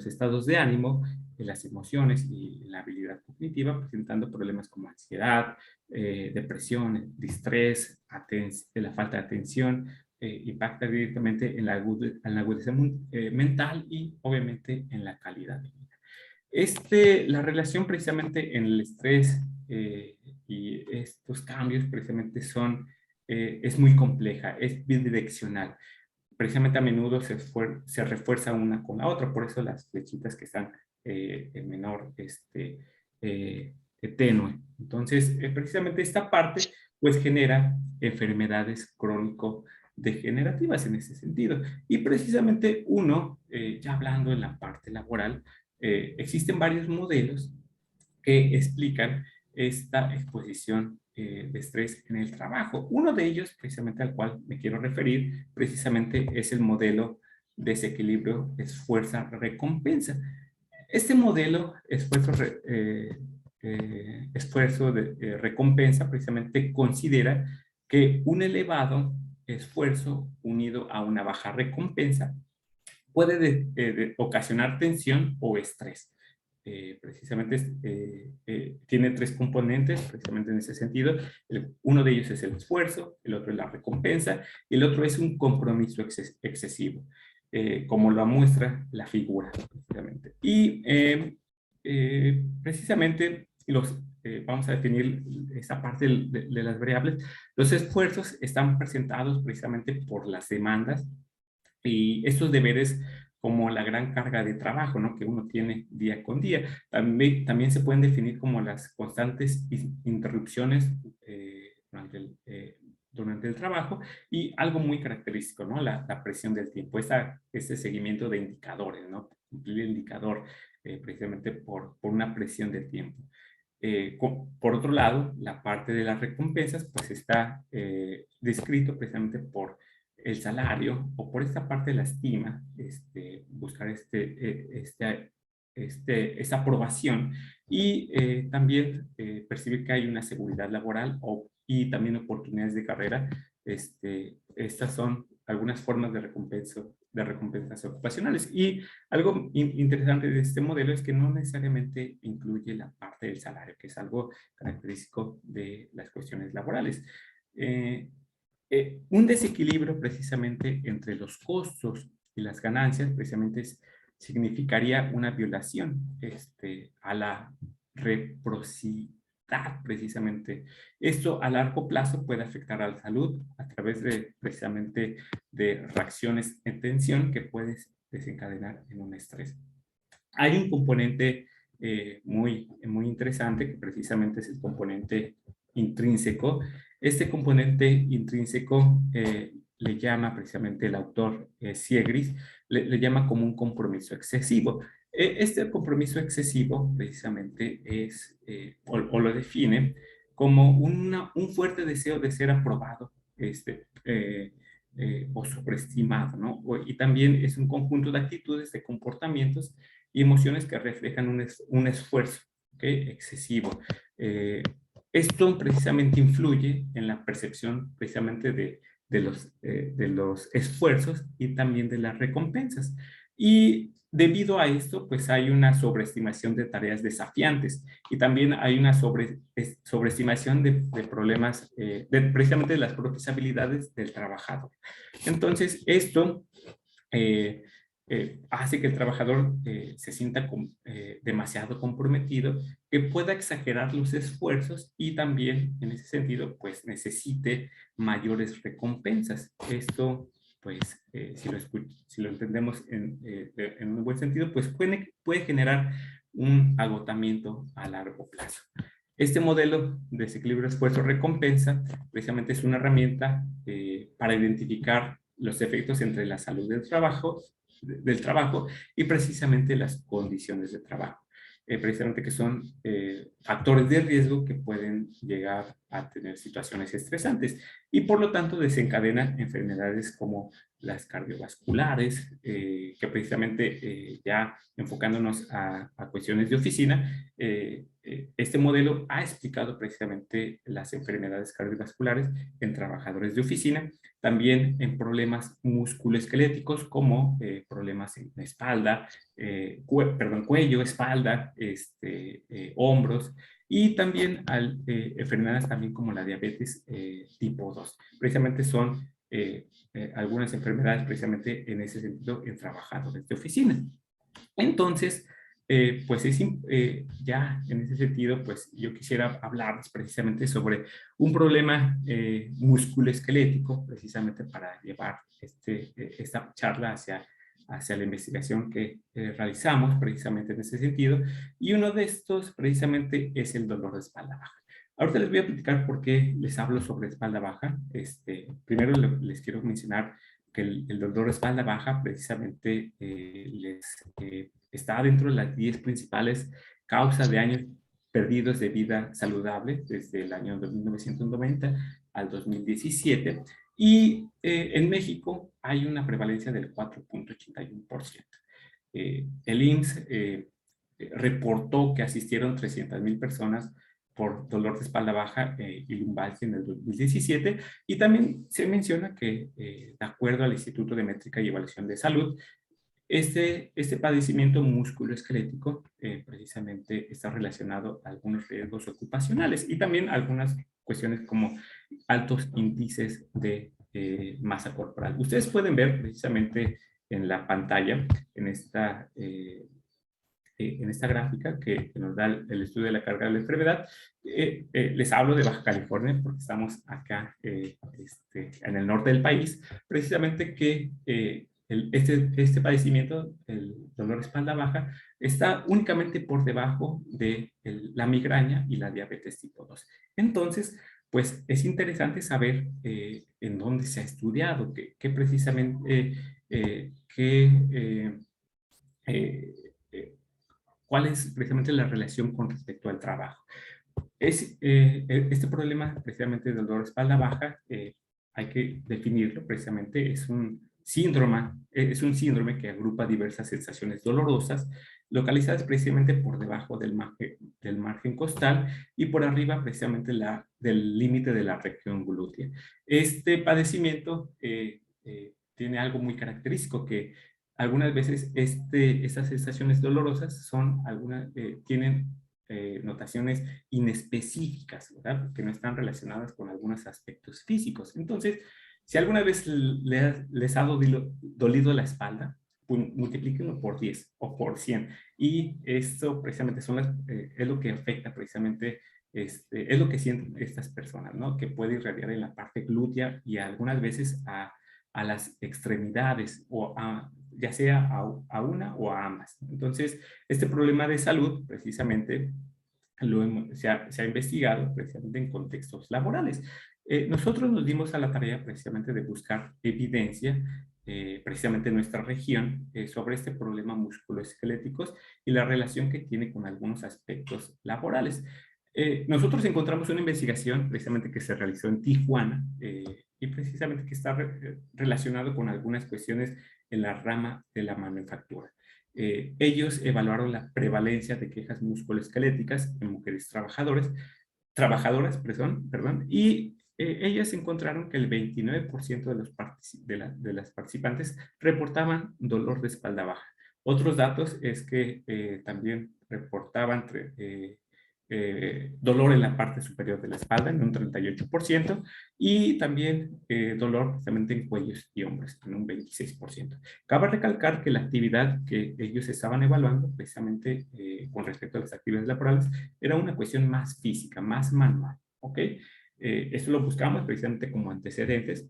estados de ánimo, en las emociones y en la habilidad cognitiva, presentando problemas como ansiedad, depresión, distrés, la falta de atención, impacta directamente en la agudeza mental y obviamente en la calidad de vida. La relación precisamente en el estrés y estos cambios precisamente es muy compleja, es bidireccional. Precisamente a menudo se refuerza una con la otra, por eso las flechitas que están en menor tenue. Entonces, precisamente esta parte pues genera enfermedades crónico-degenerativas en ese sentido. Y precisamente ya hablando en la parte laboral, existen varios modelos que explican esta exposición de estrés en el trabajo. Uno de ellos, precisamente al cual me quiero referir, precisamente es el modelo desequilibrio esfuerzo-recompensa. Este modelo esfuerzo de recompensa precisamente considera que un elevado esfuerzo unido a una baja recompensa puede ocasionar tensión o estrés. Precisamente tiene tres componentes, precisamente en ese sentido. Uno de ellos es el esfuerzo, el otro es la recompensa y el otro es un compromiso excesivo, como lo muestra la figura. Precisamente. Y precisamente vamos a definir esa parte de las variables. Los esfuerzos están presentados precisamente por las demandas y estos deberes como la gran carga de trabajo, ¿no?, que uno tiene día con día. También se pueden definir como las constantes interrupciones durante el trabajo y algo muy característico, ¿no?, la presión del tiempo, ese seguimiento de indicadores, ¿no?, cumplir el indicador precisamente por una presión del tiempo. Por otro lado, la parte de las recompensas pues está descrito precisamente por el salario o por esta parte de la estima, buscar esta aprobación y también percibir que hay una seguridad laboral y también oportunidades de carrera. Estas son algunas formas de recompensas ocupacionales. Y algo interesante de este modelo es que no necesariamente incluye la parte del salario, que es algo característico de las cuestiones laborales. Un desequilibrio precisamente entre los costos y las ganancias precisamente significaría una violación a la reciprocidad precisamente. Esto a largo plazo puede afectar a la salud a través de precisamente de reacciones en tensión que puede desencadenar en un estrés. Hay un componente muy interesante que precisamente es el componente intrínseco. Este componente intrínseco le llama precisamente el autor Siegris, le llama como un compromiso excesivo. Este compromiso excesivo precisamente es, o lo define como un fuerte deseo de ser aprobado o sobreestimado, ¿no? Y también es un conjunto de actitudes, de comportamientos y emociones que reflejan un esfuerzo, ¿okay?, excesivo. Esto precisamente influye en la percepción precisamente de los esfuerzos y también de las recompensas. Y debido a esto, pues hay una sobreestimación de tareas desafiantes y también hay una sobreestimación de problemas, precisamente de las propias habilidades del trabajador. Entonces, esto hace que el trabajador se sienta demasiado comprometido, que pueda exagerar los esfuerzos y también, en ese sentido, pues necesite mayores recompensas. Esto, pues, si lo entendemos en un buen sentido, pues puede generar un agotamiento a largo plazo. Este modelo de desequilibrio esfuerzo-recompensa precisamente es una herramienta para identificar los efectos entre la salud del trabajo y precisamente las condiciones de trabajo. Precisamente que son factores de riesgo que pueden llegar a tener situaciones estresantes y por lo tanto desencadenan enfermedades como las cardiovasculares, que precisamente ya enfocándonos a cuestiones de oficina, este modelo ha explicado precisamente las enfermedades cardiovasculares en trabajadores de oficina, también en problemas musculoesqueléticos como problemas en la espalda, cuello, espalda, hombros, y también enfermedades también como la diabetes tipo 2. Precisamente son algunas enfermedades precisamente en ese sentido en trabajadores de oficina. Entonces, pues ya en ese sentido, pues yo quisiera hablarles precisamente sobre un problema musculoesquelético, precisamente para llevar esta charla hacia la investigación que realizamos precisamente en ese sentido. Y uno de estos precisamente es el dolor de espalda baja. Ahorita les voy a platicar por qué les hablo sobre espalda baja. Primero les quiero mencionar que el dolor de espalda baja precisamente está dentro de las 10 principales causas de años perdidos de vida saludable desde el año 1990 al 2017. Y en México hay una prevalencia del 4.81%. El IMSS reportó que asistieron 300,000 personas por dolor de espalda baja y lumbalgia en el 2017, y también se menciona que, de acuerdo al Instituto de Métrica y Evaluación de Salud, este padecimiento musculoesquelético precisamente está relacionado a algunos riesgos ocupacionales y también algunas cuestiones como altos índices de masa corporal. Ustedes pueden ver precisamente en la pantalla, en esta gráfica que nos da el estudio de la carga de la enfermedad. Les hablo de Baja California porque estamos acá en el norte del país, precisamente que este padecimiento, el dolor de espalda baja, está únicamente por debajo de la migraña y la diabetes tipo 2. Entonces, pues es interesante saber en dónde se ha estudiado, qué precisamente, cuál es precisamente la relación con respecto al trabajo. Este problema precisamente del dolor de espalda baja, hay que definirlo precisamente, es un síndrome que agrupa diversas sensaciones dolorosas localizadas precisamente por debajo del margen costal y por arriba precisamente del límite de la región glútea. Este padecimiento tiene algo muy característico, que algunas veces estas sensaciones dolorosas tienen notaciones inespecíficas, ¿verdad? Que no están relacionadas con algunos aspectos físicos. Entonces, si alguna vez les ha dolido la espalda, multiplíquenlo por 10 o por 100. Y esto precisamente es lo que afecta precisamente, es lo que sienten estas personas, ¿no? Que puede irradiar en la parte glútea y algunas veces a las extremidades, o ya sea a una o a ambas. Entonces, este problema de salud precisamente se ha investigado precisamente en contextos laborales. Nosotros nos dimos a la tarea precisamente de buscar evidencia precisamente en nuestra región sobre este problema musculoesqueléticos y la relación que tiene con algunos aspectos laborales. Nosotros encontramos una investigación precisamente que se realizó en Tijuana y precisamente que está relacionado con algunas cuestiones en la rama de la manufactura. Ellos evaluaron la prevalencia de quejas musculoesqueléticas en mujeres trabajadoras, perdón, y ellas encontraron que el 29% de las participantes reportaban dolor de espalda baja. Otros datos es que también reportaban dolor en la parte superior de la espalda en un 38% y también dolor precisamente en cuellos y hombros en un 26%. Cabe recalcar que la actividad que ellos estaban evaluando precisamente con respecto a las actividades laborales era una cuestión más física, más manual, ¿ok? Esto lo buscamos precisamente como antecedentes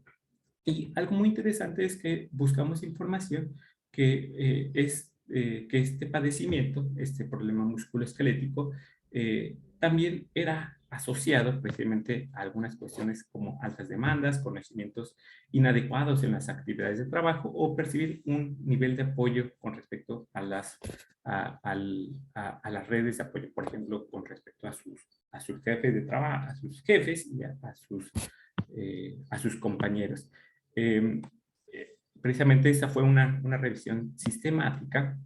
y algo muy interesante es que buscamos información que este padecimiento, este problema musculoesquelético, también era asociado precisamente a algunas cuestiones como altas demandas, conocimientos inadecuados en las actividades de trabajo o percibir un nivel de apoyo con respecto a las redes de apoyo, por ejemplo, con respecto a sus jefes de trabajo, a sus jefes y a sus compañeros. Precisamente esta fue una revisión sistemática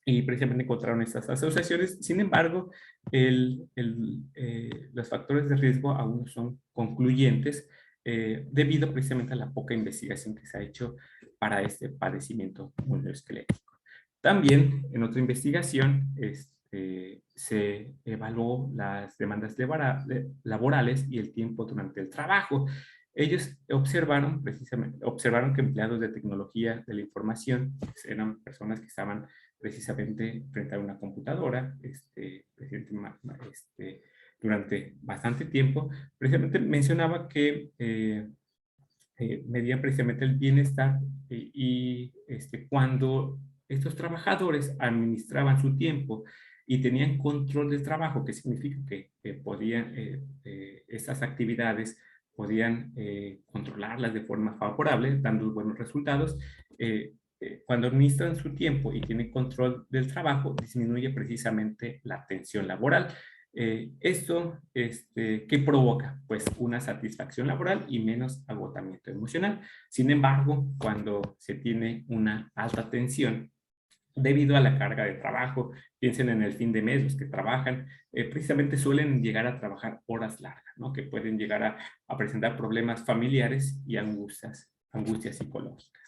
y precisamente encontraron estas asociaciones. Sin embargo, los factores de riesgo aún no son concluyentes debido precisamente a la poca investigación que se ha hecho para este padecimiento musculoesquelético. También en otra investigación se evaluó las demandas laborales y el tiempo durante el trabajo. Ellos observaron que empleados de tecnología de la información eran personas que estaban precisamente frente a una computadora durante bastante tiempo. Precisamente mencionaba que medían precisamente el bienestar cuando estos trabajadores administraban su tiempo y tenían control del trabajo, que significa que podían, estas actividades podían controlarlas de forma favorable, dando buenos resultados. Cuando administran su tiempo y tienen control del trabajo, disminuye precisamente la tensión laboral. Esto, ¿qué provoca? Pues una satisfacción laboral y menos agotamiento emocional. Sin embargo, cuando se tiene una alta tensión, debido a la carga de trabajo, piensen en el fin de mes, los que trabajan, precisamente suelen llegar a trabajar horas largas, ¿no? Que pueden llegar a presentar problemas familiares y angustias psicológicas.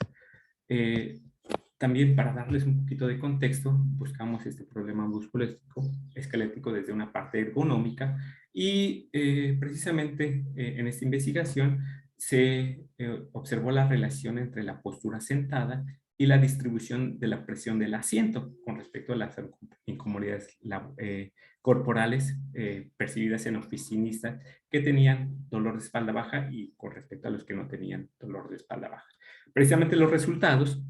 También para darles un poquito de contexto, buscamos este problema musculoesquelético desde una parte ergonómica y precisamente en esta investigación se observó la relación entre la postura sentada y la distribución de la presión del asiento con respecto a las incomodidades corporales percibidas en oficinistas que tenían dolor de espalda baja y con respecto a los que no tenían dolor de espalda baja. Precisamente los resultados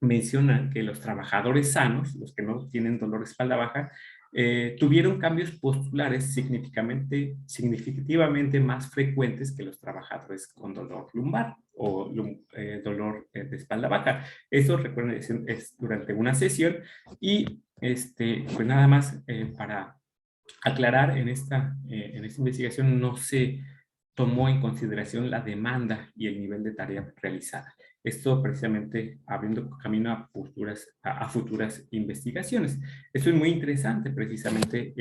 mencionan que los trabajadores sanos, los que no tienen dolor de espalda baja, tuvieron cambios posturales significativamente más frecuentes que los trabajadores con dolor lumbar o dolor de espalda baja. Eso, recuerden, es durante una sesión y pues nada más para aclarar, en esta investigación no se tomó en consideración la demanda y el nivel de tarea realizada. Esto precisamente abriendo camino a futuras investigaciones. Esto es muy interesante precisamente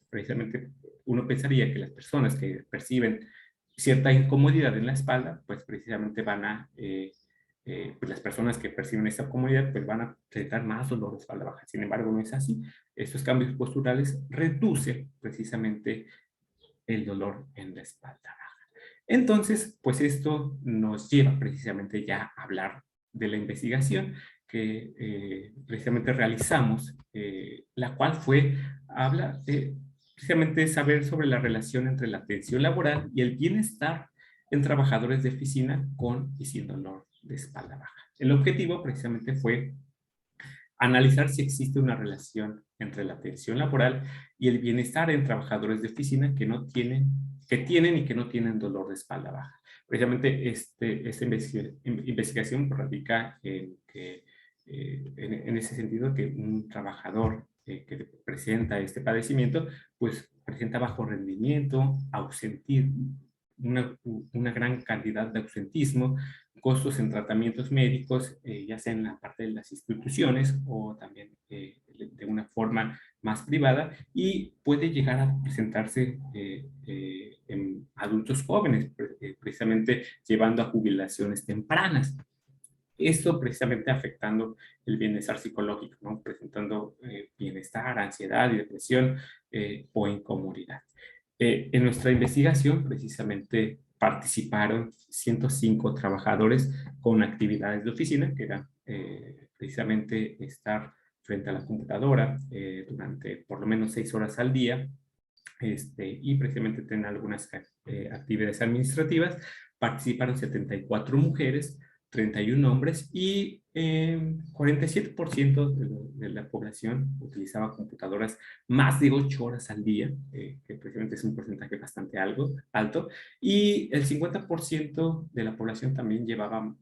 precisamente uno pensaría que las personas que perciben cierta incomodidad en la espalda, pues precisamente pues las personas que perciben esta comodidad pues van a presentar más dolor de espalda baja. Sin embargo, no es así. Estos cambios posturales reducen precisamente el dolor en la espalda baja. Entonces, pues esto nos lleva precisamente ya a hablar de la investigación que precisamente realizamos, la cual habla de precisamente saber sobre la relación entre la atención laboral y el bienestar en trabajadores de oficina con y sin dolor de espalda baja. El objetivo precisamente fue analizar si existe una relación entre la atención laboral y el bienestar en trabajadores de oficina que tienen y que no tienen dolor de espalda baja. Precisamente esta investigación radica en ese sentido que un trabajador que presenta este padecimiento, pues presenta bajo rendimiento, ausentismo, una gran cantidad de ausentismo, costos en tratamientos médicos, ya sea en la parte de las instituciones o también de una forma más privada, y puede llegar a presentarse en adultos jóvenes, precisamente llevando a jubilaciones tempranas. Esto precisamente afectando el bienestar psicológico, ¿no? Presentando bienestar, ansiedad y depresión o incomodidad. En nuestra investigación precisamente participaron 105 trabajadores con actividades de oficina, que eran precisamente estar frente a la computadora durante por lo menos 6 horas al día, y precisamente tener algunas actividades administrativas. Participaron 74 mujeres, 31 hombres y 47% de la población utilizaba computadoras más de 8 horas al día, que precisamente es un porcentaje bastante alto, y el 50% de la población también llevaba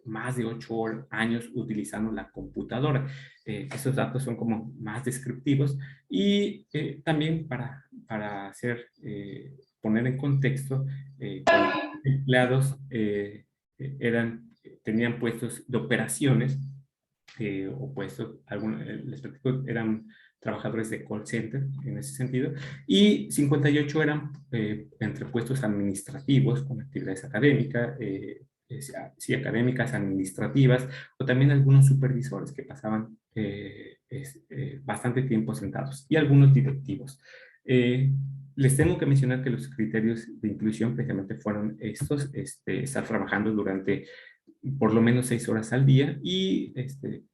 más de 8 años utilizando la computadora. Esos datos son como más descriptivos y también para poner en contexto, empleados tenían puestos de operaciones o puestos, les platico, eran trabajadores de call center en ese sentido, y 58 eran entre puestos administrativos con actividades académicas, sí, académicas, administrativas, o también algunos supervisores que pasaban bastante tiempo sentados, y algunos directivos. Les tengo que mencionar que los criterios de inclusión precisamente fueron estos, estar trabajando durante por lo menos 6 horas al día, y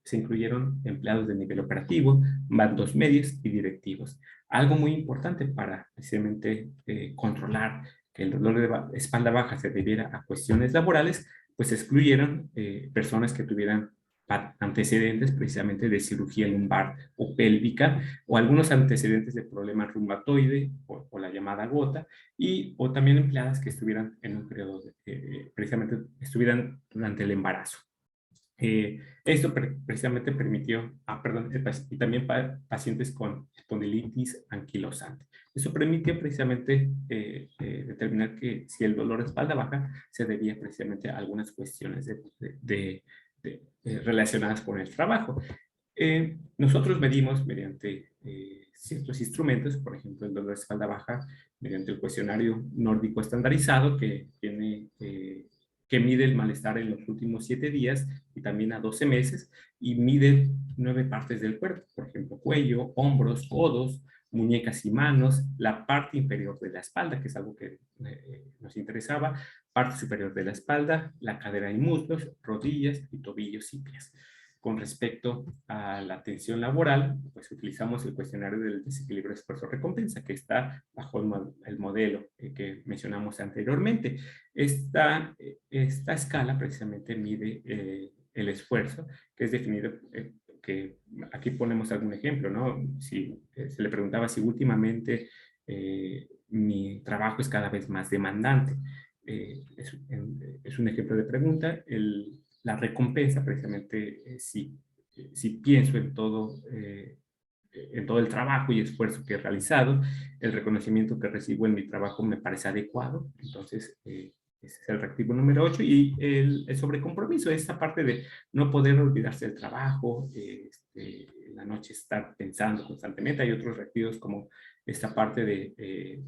se incluyeron empleados de nivel operativo, mandos medios y directivos. Algo muy importante para precisamente controlar que el dolor de espalda baja se debiera a cuestiones laborales, pues excluyeron personas que tuvieran antecedentes precisamente de cirugía lumbar o pélvica, o algunos antecedentes de problema reumatoide o la llamada gota, o también empleadas que estuvieran en un periodo, precisamente estuvieran durante el embarazo. Esto precisamente permitió, y también pacientes con espondilitis anquilosante. Eso permitió precisamente determinar que si el dolor de espalda baja se debía precisamente a algunas cuestiones relacionadas con el trabajo. Nosotros medimos mediante ciertos instrumentos, por ejemplo, el dolor de espalda baja, mediante el cuestionario nórdico estandarizado que mide el malestar en los últimos 7 días y también a 12 meses, y mide 9 partes del cuerpo, por ejemplo, cuello, hombros, codos, muñecas y manos, la parte inferior de la espalda, que es algo que nos interesaba, parte superior de la espalda, la cadera y muslos, rodillas y tobillos y pies. Con respecto a la atención laboral, pues utilizamos el cuestionario del desequilibrio esfuerzo-recompensa, que está bajo el modelo que mencionamos anteriormente. Esta escala precisamente mide el esfuerzo, que es definido, que aquí ponemos algún ejemplo, ¿no? Si se le preguntaba si últimamente mi trabajo es cada vez más demandante. Es un ejemplo de pregunta. La recompensa, precisamente, si pienso en todo el trabajo y esfuerzo que he realizado, el reconocimiento que recibo en mi trabajo me parece adecuado, entonces ese es el reactivo número 8. Y el sobrecompromiso, esta parte de no poder olvidarse del trabajo, en la noche estar pensando constantemente. Hay otros reactivos como esta parte de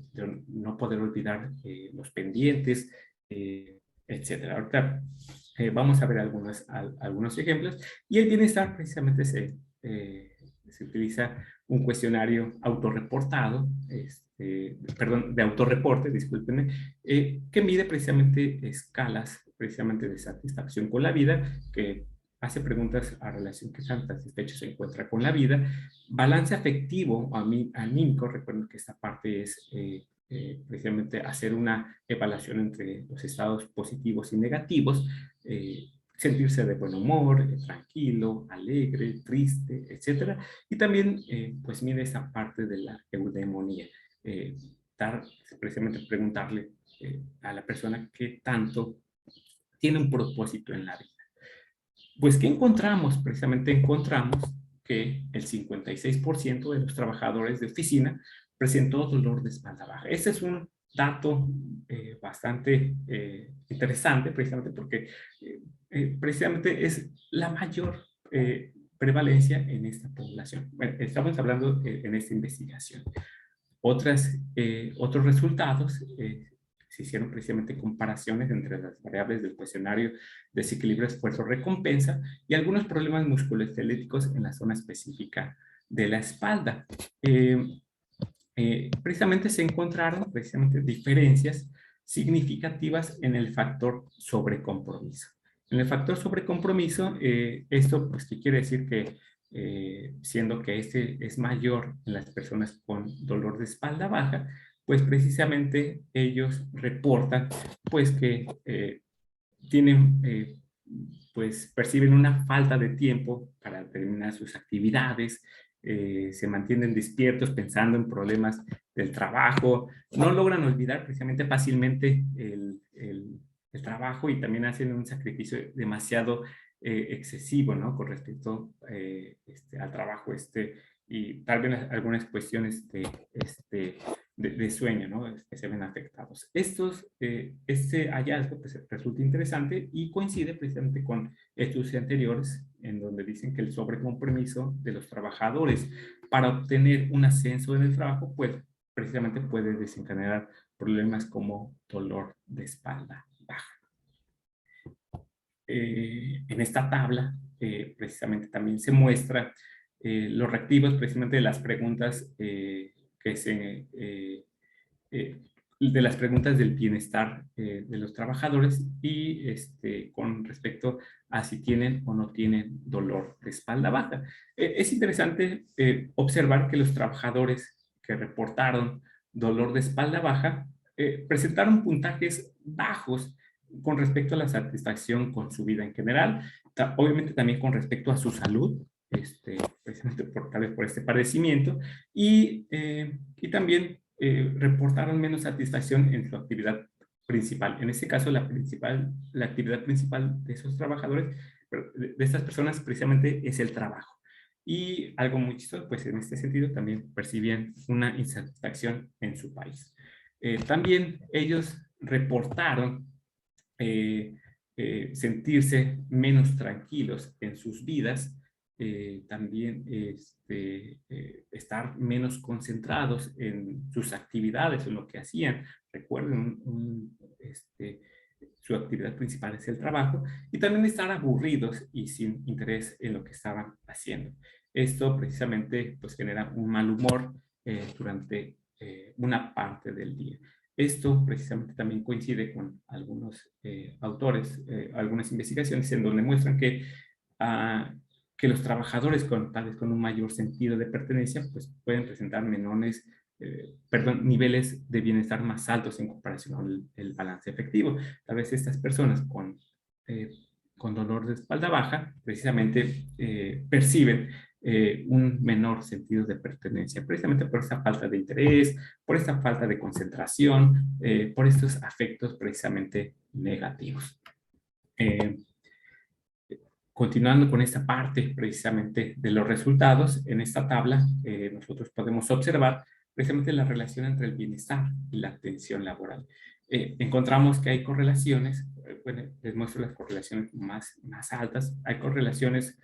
no poder olvidar los pendientes, etcétera. Ahorita vamos a ver algunos ejemplos. Y el bienestar precisamente se utiliza un cuestionario autorreportado, perdón, de autorreporte, discúlpenme, que mide precisamente escalas precisamente de satisfacción con la vida, que hace preguntas a relación que tan satisfecho se encuentra con la vida, balance afectivo o anímico. Recuerden que esta parte es precisamente hacer una evaluación entre los estados positivos y negativos, sentirse de buen humor, tranquilo, alegre, triste, etcétera. Y también, pues, mide esa parte de la eudemonía. Precisamente preguntarle a la persona qué tanto tiene un propósito en la vida. Pues, ¿qué encontramos? Precisamente encontramos que el 56% de los trabajadores de oficina presentó dolor de espalda baja. Ese es un dato bastante interesante, precisamente porque precisamente es la mayor prevalencia en esta población. Bueno, estamos hablando en esta investigación. Otros resultados, se hicieron precisamente comparaciones entre las variables del cuestionario desequilibrio esfuerzo-recompensa y algunos problemas musculoesqueléticos en la zona específica de la espalda. Precisamente se encontraron precisamente diferencias significativas en el factor sobrecompromiso. En el factor sobrecompromiso, esto pues, ¿qué quiere decir? Que siendo que este es mayor en las personas con dolor de espalda baja, pues precisamente ellos reportan pues que tienen, pues perciben una falta de tiempo para terminar sus actividades, se mantienen despiertos pensando en problemas del trabajo, no logran olvidar precisamente fácilmente el trabajo y también hacen un sacrificio demasiado excesivo, ¿no? Con respecto al trabajo, y tal vez algunas cuestiones de sueño, ¿no? Que se ven afectados. Este hallazgo pues, resulta interesante y coincide precisamente con estudios anteriores en donde dicen que el sobrecompromiso de los trabajadores para obtener un ascenso en el trabajo, pues precisamente puede desencadenar problemas como dolor de espalda baja. En esta tabla precisamente también se muestra los reactivos precisamente de las preguntas de las preguntas del bienestar de los trabajadores y con respecto a si tienen o no tienen dolor de espalda baja. Es interesante observar que los trabajadores que reportaron dolor de espalda baja presentaron puntajes bajos con respecto a la satisfacción con su vida en general, obviamente también con respecto a su salud, precisamente tal vez por este padecimiento, y también reportaron menos satisfacción en su actividad principal. En este caso, la actividad principal de esos trabajadores, de estas personas, precisamente es el trabajo. Y algo muy chistoso, pues en este sentido también percibían una insatisfacción en su país. También ellos reportaron sentirse menos tranquilos en sus vidas, también estar menos concentrados en sus actividades, en lo que hacían. Recuerden, su actividad principal es el trabajo, y también estar aburridos y sin interés en lo que estaban haciendo. Esto precisamente pues genera un mal humor durante una parte del día. Esto precisamente también coincide con algunos autores, algunas investigaciones en donde muestran que los trabajadores tal vez con un mayor sentido de pertenencia pues pueden presentar niveles de bienestar más altos en comparación con el balance efectivo. Tal vez estas personas con dolor de espalda baja precisamente perciben un menor sentido de pertenencia, precisamente por esta falta de interés, por esta falta de concentración, por estos afectos precisamente negativos. Continuando con esta parte precisamente de los resultados, en esta tabla nosotros podemos observar precisamente la relación entre el bienestar y la atención laboral. Encontramos que hay correlaciones, bueno, les muestro las correlaciones más altas, hay correlaciones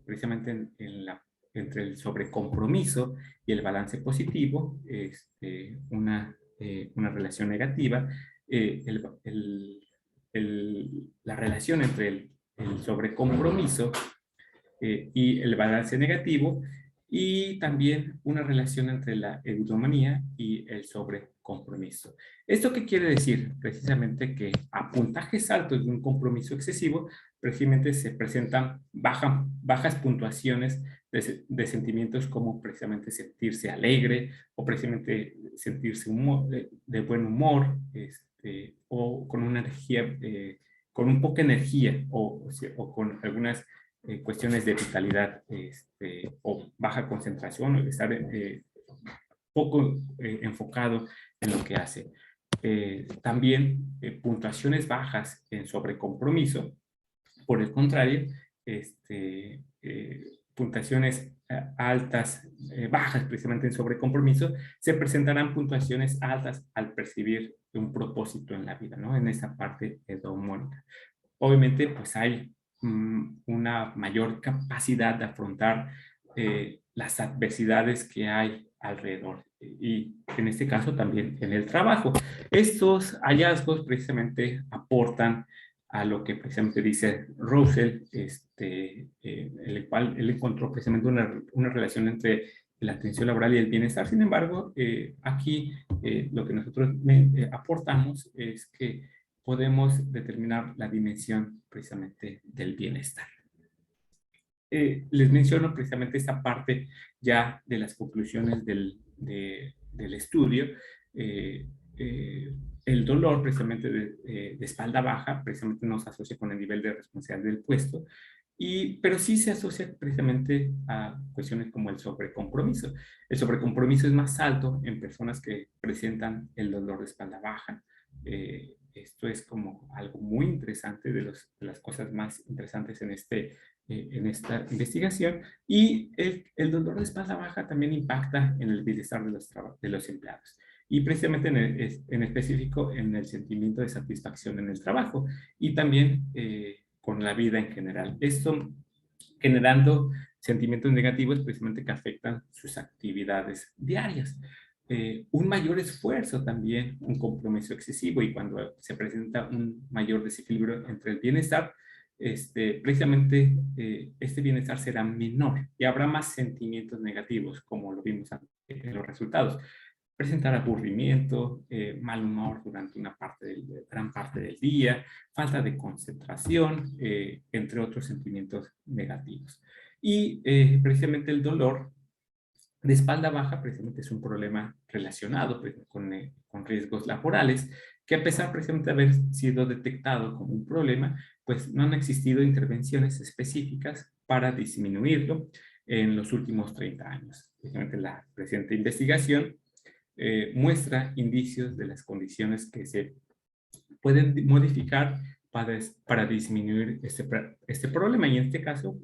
precisamente entre el sobrecompromiso y el balance positivo, una relación negativa, la relación entre el sobrecompromiso y el balance negativo, y también una relación entre la erotomanía y el sobrecompromiso. ¿Esto qué quiere decir? Precisamente que a puntajes altos de un compromiso excesivo, precisamente se presentan bajas puntuaciones de sentimientos como precisamente sentirse alegre o precisamente sentirse de buen humor, o con una energía, con un poca energía o con algunas cuestiones de vitalidad o baja concentración o estar poco enfocado en lo que hace. También puntuaciones bajas en sobrecompromiso. Por el contrario, puntuaciones altas, bajas precisamente en sobrecompromiso, se presentarán puntuaciones altas al percibir un propósito en la vida, ¿no? En esa parte hedonómica. Obviamente, pues hay una mayor capacidad de afrontar las adversidades que hay alrededor, y en este caso también en el trabajo. Estos hallazgos precisamente aportan a lo que precisamente dice Russell, en el cual él encontró precisamente una relación entre la atención laboral y el bienestar. Sin embargo, aquí lo que nosotros aportamos es que podemos determinar la dimensión precisamente del bienestar. Les menciono precisamente esta parte ya de las conclusiones del estudio. El dolor precisamente de espalda baja precisamente no se asocia con el nivel de responsabilidad del puesto, pero sí se asocia precisamente a cuestiones como el sobrecompromiso. El sobrecompromiso es más alto en personas que presentan el dolor de espalda baja. Esto es como algo muy interesante, de las cosas más interesantes en esta investigación. Y el dolor de espalda baja también impacta en el bienestar de los empleados, y precisamente en específico en el sentimiento de satisfacción en el trabajo y también con la vida en general. Esto generando sentimientos negativos precisamente que afectan sus actividades diarias. Un mayor esfuerzo también, un compromiso excesivo, y cuando se presenta un mayor desequilibrio entre el bienestar, precisamente este bienestar será menor y habrá más sentimientos negativos, como lo vimos en los resultados. Presentar aburrimiento, mal humor durante gran parte del día, falta de concentración, entre otros sentimientos negativos. Y precisamente el dolor de espalda baja precisamente es un problema relacionado con riesgos laborales, que a pesar precisamente de haber sido detectado como un problema, pues no han existido intervenciones específicas para disminuirlo en los últimos 30 años. Precisamente la presente investigación muestra indicios de las condiciones que se pueden modificar para disminuir este problema, y en este caso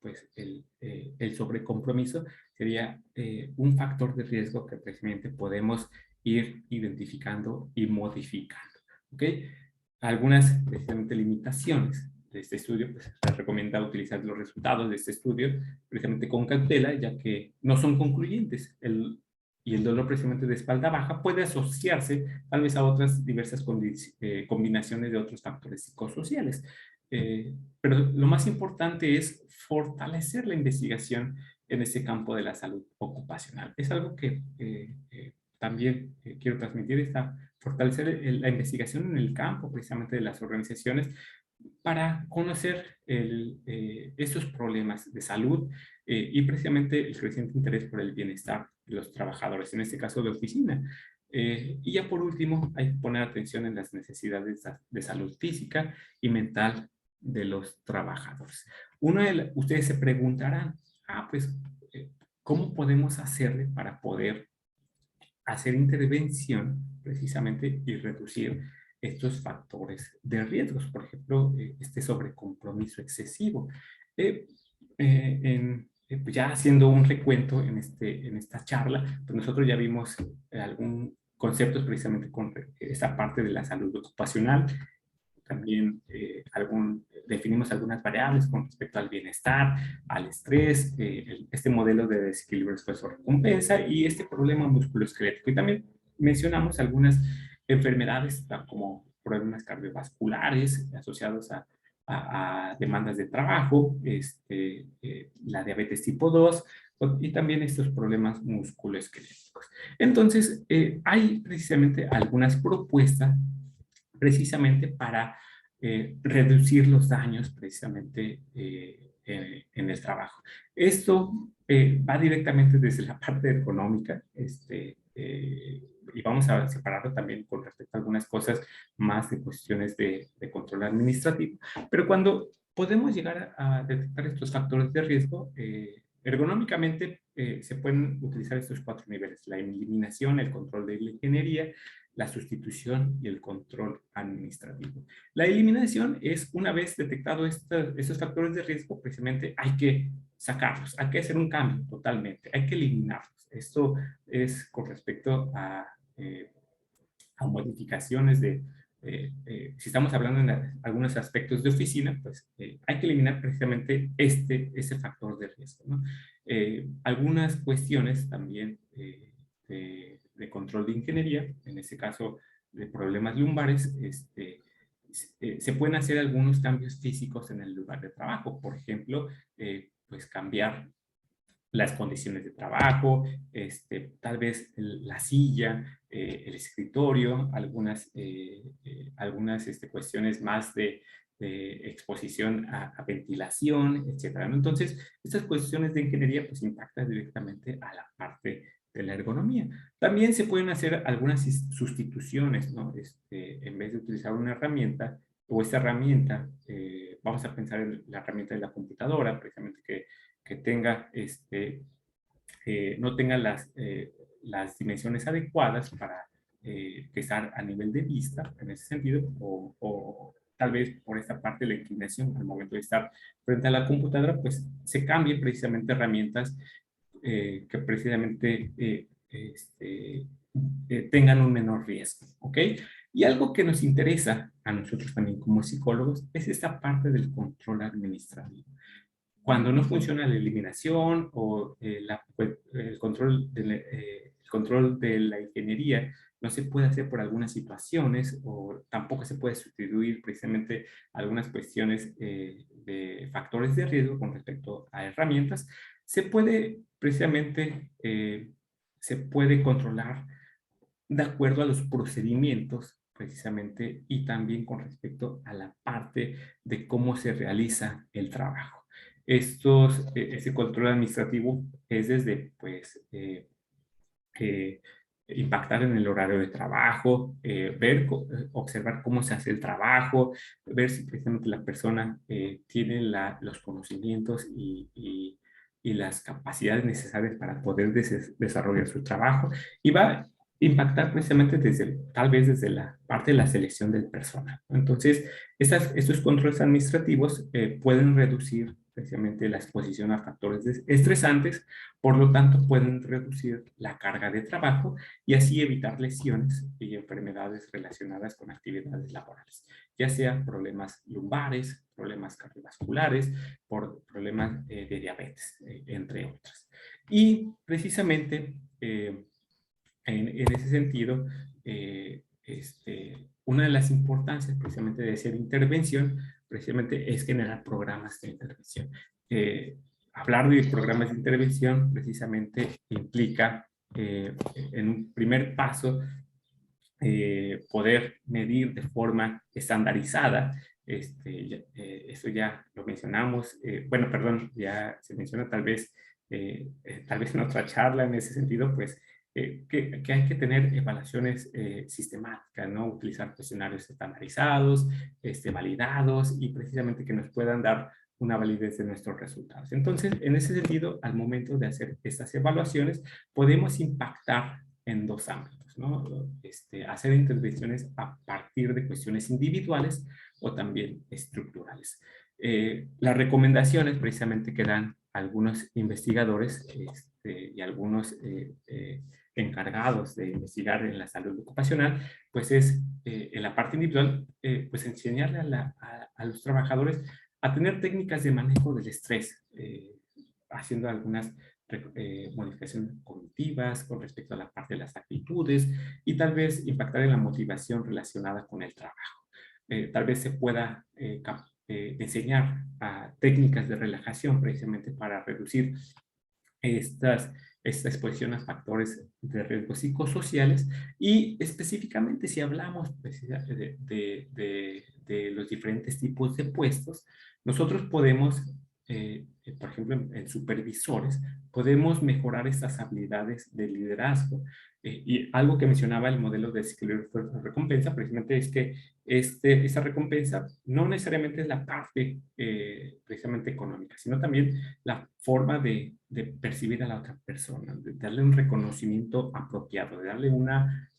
pues el sobrecompromiso sería un factor de riesgo que precisamente podemos ir identificando y modificando. ¿Ok? Algunas precisamente limitaciones de este estudio, pues se recomienda utilizar los resultados de este estudio precisamente con cautela, ya que no son concluyentes. Y el dolor precisamente de espalda baja puede asociarse tal vez a otras diversas combinaciones de otros factores psicosociales. Pero lo más importante es fortalecer la investigación en este campo de la salud ocupacional. Es algo que también quiero transmitir, fortalecer la investigación en el campo precisamente de las organizaciones para conocer estos problemas de salud y precisamente el creciente interés por el bienestar de los trabajadores, en este caso de oficina. Y ya por último, hay que poner atención en las necesidades de salud física y mental de los trabajadores. Ustedes se preguntarán, pues, ¿cómo podemos hacerle para poder hacer intervención precisamente y reducir estos factores de riesgos? Por ejemplo, este sobrecompromiso excesivo. pues ya haciendo un recuento en esta charla, pues nosotros ya vimos algunos conceptos precisamente con esta parte de la salud ocupacional. También definimos algunas variables con respecto al bienestar, al estrés, este modelo de desequilibrio esfuerzo-recompensa y este problema musculoesquelético. Y también mencionamos algunas enfermedades como problemas cardiovasculares asociados a demandas de trabajo, la diabetes tipo 2 y también estos problemas musculoesqueléticos. Entonces, hay precisamente algunas propuestas precisamente para reducir los daños precisamente en el trabajo. Esto va directamente desde la parte económica, y vamos a separarlo también con respecto a algunas cosas más de cuestiones de control administrativo, pero cuando podemos llegar a detectar estos factores de riesgo, ergonómicamente se pueden utilizar estos 4 niveles: la eliminación, el control de la ingeniería, la sustitución y el control administrativo. La eliminación es, una vez detectado estos factores de riesgo, precisamente hay que sacarlos, hay que hacer un cambio totalmente, hay que eliminarlos. Esto es con respecto a modificaciones si estamos hablando en algunos aspectos de oficina, pues hay que eliminar precisamente ese factor de riesgo, ¿no? Algunas cuestiones también de control de ingeniería, en este caso de problemas lumbares, se pueden hacer algunos cambios físicos en el lugar de trabajo. Por ejemplo, pues cambiar las condiciones de trabajo, tal vez la silla, el escritorio, algunas cuestiones más de exposición a ventilación, etcétera, ¿no? Entonces, estas cuestiones de ingeniería pues impactan directamente a la parte de la ergonomía. También se pueden hacer algunas sustituciones, ¿no? En vez de utilizar una herramienta, o esta herramienta, vamos a pensar en la herramienta de la computadora, precisamente que tenga, no tenga las dimensiones adecuadas para estar a nivel de vista, en ese sentido, o tal vez por esta parte de la inclinación al momento de estar frente a la computadora, pues se cambien precisamente herramientas que precisamente tengan un menor riesgo, ¿ok? Y algo que nos interesa a nosotros también como psicólogos es esta parte del control administrativo. Cuando no funciona la eliminación o el control de la ingeniería no se puede hacer por algunas situaciones o tampoco se puede sustituir precisamente algunas cuestiones de factores de riesgo con respecto a herramientas, se puede precisamente se puede controlar de acuerdo a los procedimientos precisamente y también con respecto a la parte de cómo se realiza el trabajo. Ese control administrativo es desde, pues, impactar en el horario de trabajo, observar cómo se hace el trabajo, ver si precisamente la persona tiene los conocimientos y las capacidades necesarias para poder desarrollar su trabajo, y va a impactar precisamente tal vez desde la parte de la selección del personal. Entonces, estos controles administrativos pueden reducir precisamente la exposición a factores estresantes, por lo tanto pueden reducir la carga de trabajo y así evitar lesiones y enfermedades relacionadas con actividades laborales, ya sean problemas lumbares, problemas cardiovasculares, problemas de diabetes, entre otras. Y precisamente en ese sentido, una de las importancias precisamente de hacer intervención precisamente es generar programas de intervención. Hablar de programas de intervención precisamente implica en un primer paso poder medir de forma estandarizada. Eso ya lo mencionamos, bueno, perdón, ya se menciona tal vez en otra charla en ese sentido, pues que hay que tener evaluaciones sistemáticas, ¿no? Utilizar cuestionarios estandarizados, validados y precisamente que nos puedan dar una validez de nuestros resultados. Entonces, en ese sentido, al momento de hacer estas evaluaciones, podemos impactar en dos ámbitos, ¿no? Hacer intervenciones a partir de cuestiones individuales o también estructurales. Las recomendaciones precisamente que dan algunos investigadores y algunos encargados de investigar en la salud ocupacional, pues es en la parte individual, pues enseñarle a los trabajadores a tener técnicas de manejo del estrés, haciendo algunas modificaciones cognitivas con respecto a la parte de las actitudes y tal vez impactar en la motivación relacionada con el trabajo. Tal vez se pueda enseñar técnicas de relajación precisamente para reducir esta exposición a factores de riesgo psicosociales y específicamente si hablamos de los diferentes tipos de puestos, nosotros podemos, por ejemplo, en supervisores, podemos mejorar estas habilidades de liderazgo. Y algo que mencionaba el modelo de desequilibrio de recompensa, precisamente es que esa recompensa no necesariamente es la parte precisamente económica, sino también la forma de percibir a la otra persona, de darle un reconocimiento apropiado, de darle una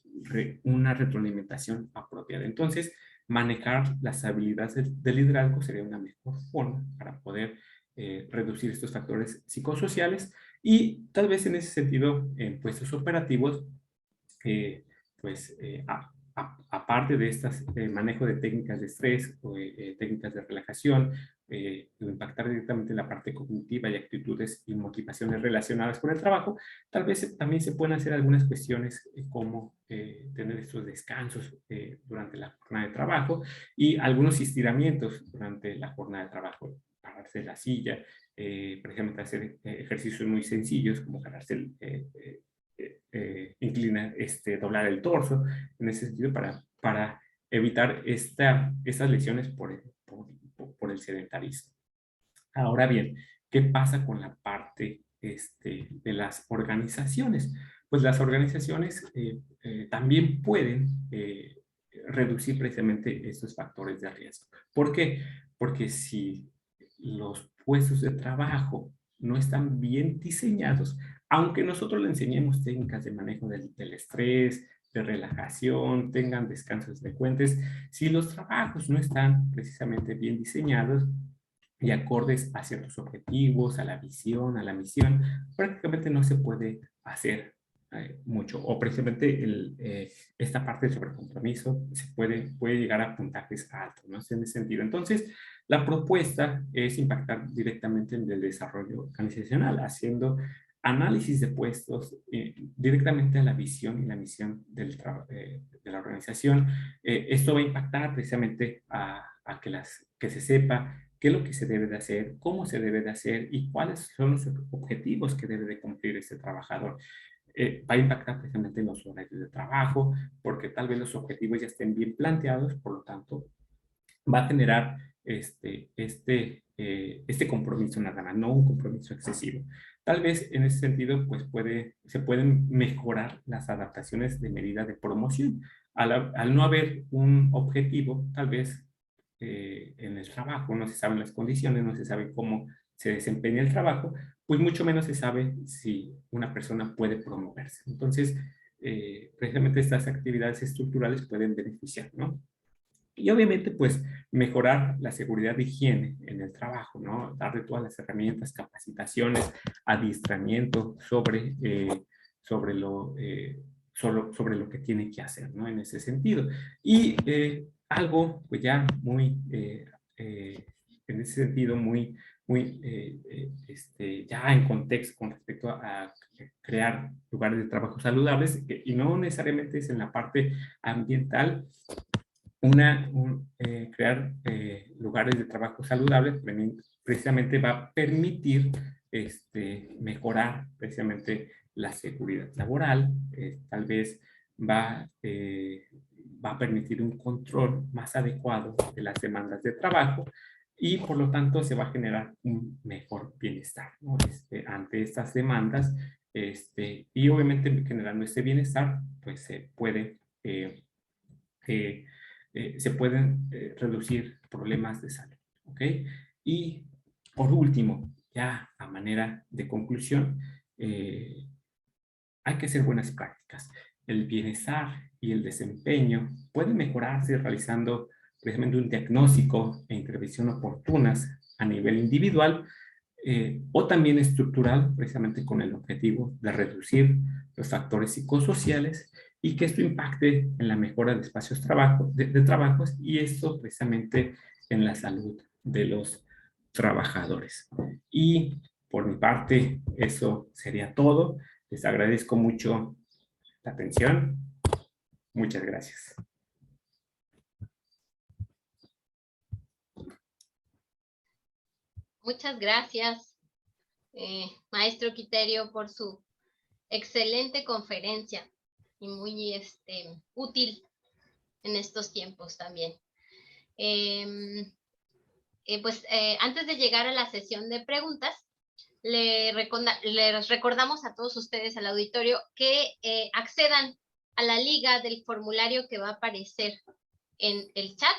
retroalimentación apropiada. Entonces, manejar las habilidades de liderazgo sería una mejor forma para poder reducir estos factores psicosociales y tal vez en ese sentido, en puestos operativos, pues aparte de estas manejo de técnicas de estrés o técnicas de relajación, impactar directamente la parte cognitiva y actitudes y motivaciones relacionadas con el trabajo, tal vez también se pueden hacer algunas cuestiones como tener estos descansos durante la jornada de trabajo y algunos estiramientos durante la jornada de trabajo, pararse de la silla, precisamente hacer ejercicios muy sencillos como cargarse doblar el torso, en ese sentido, para evitar estas lesiones por el sedentarismo. Ahora bien, ¿qué pasa con la parte de las organizaciones? Pues las organizaciones también pueden reducir precisamente estos factores de riesgo. ¿Por qué? Porque si los puestos de trabajo no están bien diseñados, aunque nosotros le enseñemos técnicas de manejo del estrés, de relajación, tengan descansos frecuentes, si los trabajos no están precisamente bien diseñados y acordes a ciertos objetivos, a la visión, a la misión, prácticamente no se puede hacer mucho. O precisamente esta parte del sobrecompromiso puede llegar a puntajes altos, ¿no? En ese sentido. Entonces, la propuesta es impactar directamente en el desarrollo organizacional, haciendo análisis de puestos directamente a la visión y la misión de la organización. Esto va a impactar precisamente a que se sepa qué es lo que se debe de hacer, cómo se debe de hacer y cuáles son los objetivos que debe de cumplir este trabajador. Va a impactar precisamente en los horarios de trabajo, porque tal vez los objetivos ya estén bien planteados, por lo tanto, va a generar este compromiso nada más, no un compromiso excesivo. Tal vez en ese sentido, pues se pueden mejorar las adaptaciones de medida de promoción. Al no haber un objetivo, tal vez en el trabajo no se saben las condiciones, no se sabe cómo se desempeña el trabajo, pues mucho menos se sabe si una persona puede promoverse. Entonces, precisamente estas actividades estructurales pueden beneficiar, ¿no? Y obviamente, pues, mejorar la seguridad de higiene en el trabajo, ¿no? Darle todas las herramientas, capacitaciones, adiestramiento sobre lo que tiene que hacer, ¿no? En ese sentido. Y algo, pues ya muy, en ese sentido, ya en contexto con respecto a crear lugares de trabajo saludables, y no necesariamente es en la parte ambiental, crear lugares de trabajo saludables precisamente va a permitir mejorar precisamente la seguridad laboral, tal vez va a permitir un control más adecuado de las demandas de trabajo y por lo tanto se va a generar un mejor bienestar, ¿no? Ante estas demandas y obviamente generando este bienestar pues se puede se pueden reducir problemas de salud, ¿ok? Y por último, ya a manera de conclusión, hay que hacer buenas prácticas. El bienestar y el desempeño pueden mejorarse realizando precisamente un diagnóstico e intervención oportunas a nivel individual o también estructural, precisamente con el objetivo de reducir los factores psicosociales y que esto impacte en la mejora de espacios de trabajos y esto precisamente en la salud de los trabajadores. Y por mi parte, eso sería todo. Les agradezco mucho la atención. Muchas gracias.
Muchas gracias, maestro Quiterio, por su excelente conferencia y muy útil en estos tiempos también. Antes de llegar a la sesión de preguntas, les recordamos a todos ustedes, al auditorio, que accedan a la liga del formulario que va a aparecer en el chat,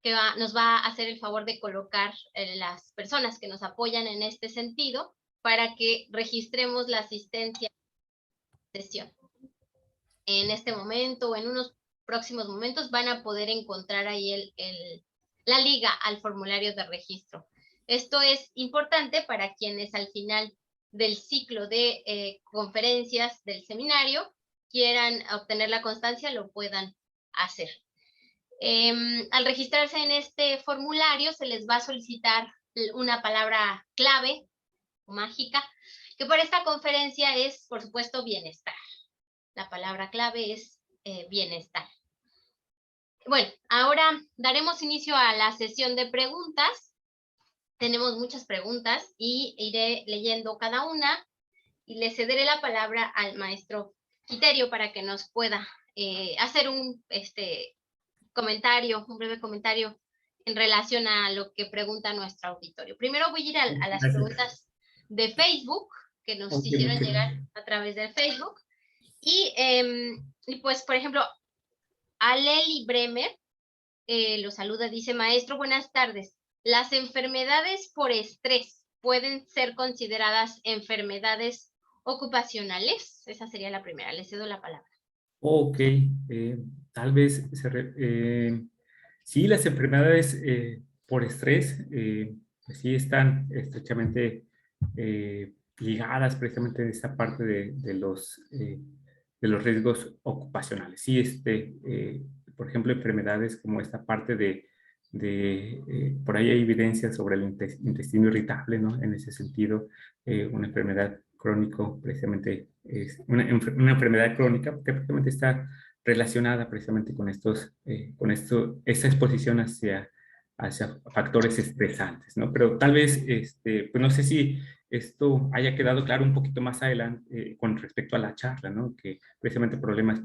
que nos va a hacer el favor de colocar las personas que nos apoyan en este sentido para que registremos la asistencia a la sesión. En este momento o en unos próximos momentos van a poder encontrar ahí la liga al formulario de registro. Esto es importante para quienes al final del ciclo de conferencias del seminario quieran obtener la constancia, lo puedan hacer. Al registrarse en este formulario se les va a solicitar una palabra clave o mágica, que para esta conferencia es, por supuesto, bienestar. La palabra clave es bienestar. Bueno, ahora daremos inicio a la sesión de preguntas. Tenemos muchas preguntas y iré leyendo cada una y le cederé la palabra al maestro Quiterio para que nos pueda hacer un breve comentario en relación a lo que pregunta nuestro auditorio. Primero voy a ir a las preguntas de Facebook que nos hicieron llegar a través de Facebook. Y pues, por ejemplo, Aleli Bremer lo saluda, dice: maestro, buenas tardes. ¿Las enfermedades por estrés pueden ser consideradas enfermedades ocupacionales? Esa sería la primera. Le cedo la palabra.
Ok, tal vez sí, las enfermedades por estrés pues sí están estrechamente ligadas precisamente en esta parte de los riesgos ocupacionales. Sí, por ejemplo, enfermedades como esta parte por ahí hay evidencia sobre el intestino irritable, ¿no? En ese sentido, una enfermedad crónico precisamente es una enfermedad crónica que precisamente está relacionada precisamente con esta exposición hacia factores estresantes, ¿no? Pero tal vez, pues no sé si esto haya quedado claro un poquito más adelante con respecto a la charla, ¿no? Que precisamente problemas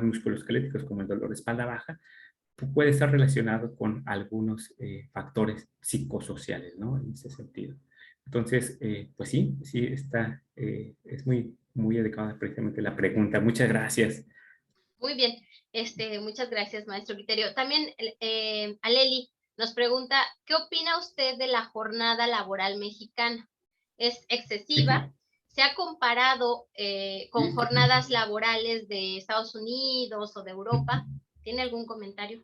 musculoesqueléticos como el dolor de espalda baja puede estar relacionado con algunos factores psicosociales, ¿no? En ese sentido. Entonces, pues sí, es muy, muy adecuada precisamente la pregunta. Muchas gracias.
Muy bien, muchas gracias, maestro Quiterio. También Aleli nos pregunta: ¿qué opina usted de la jornada laboral mexicana? ¿Es excesiva? ¿Se ha comparado con jornadas laborales de Estados Unidos o de Europa? ¿Tiene algún comentario?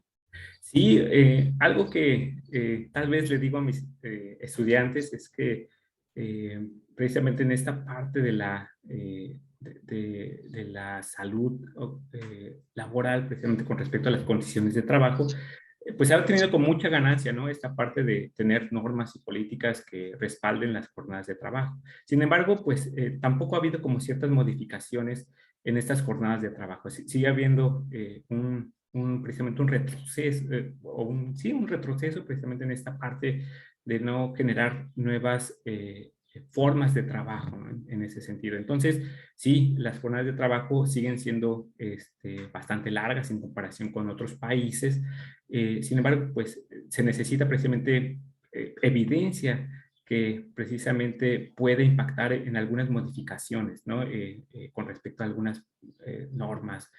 Sí, algo que tal vez le digo a mis estudiantes es que precisamente en esta parte de la salud laboral, precisamente con respecto a las condiciones de trabajo, pues ha tenido con mucha ganancia, ¿no? Esta parte de tener normas y políticas que respalden las jornadas de trabajo. Sin embargo, pues tampoco ha habido como ciertas modificaciones en estas jornadas de trabajo. Sigue habiendo precisamente un retroceso, un retroceso precisamente en esta parte de no generar nuevas formas de trabajo, ¿no? En ese sentido. Entonces, sí, las jornadas de trabajo siguen siendo bastante largas en comparación con otros países. Sin embargo, pues se necesita precisamente evidencia que precisamente puede impactar en algunas modificaciones, ¿no? Con respecto a algunas normas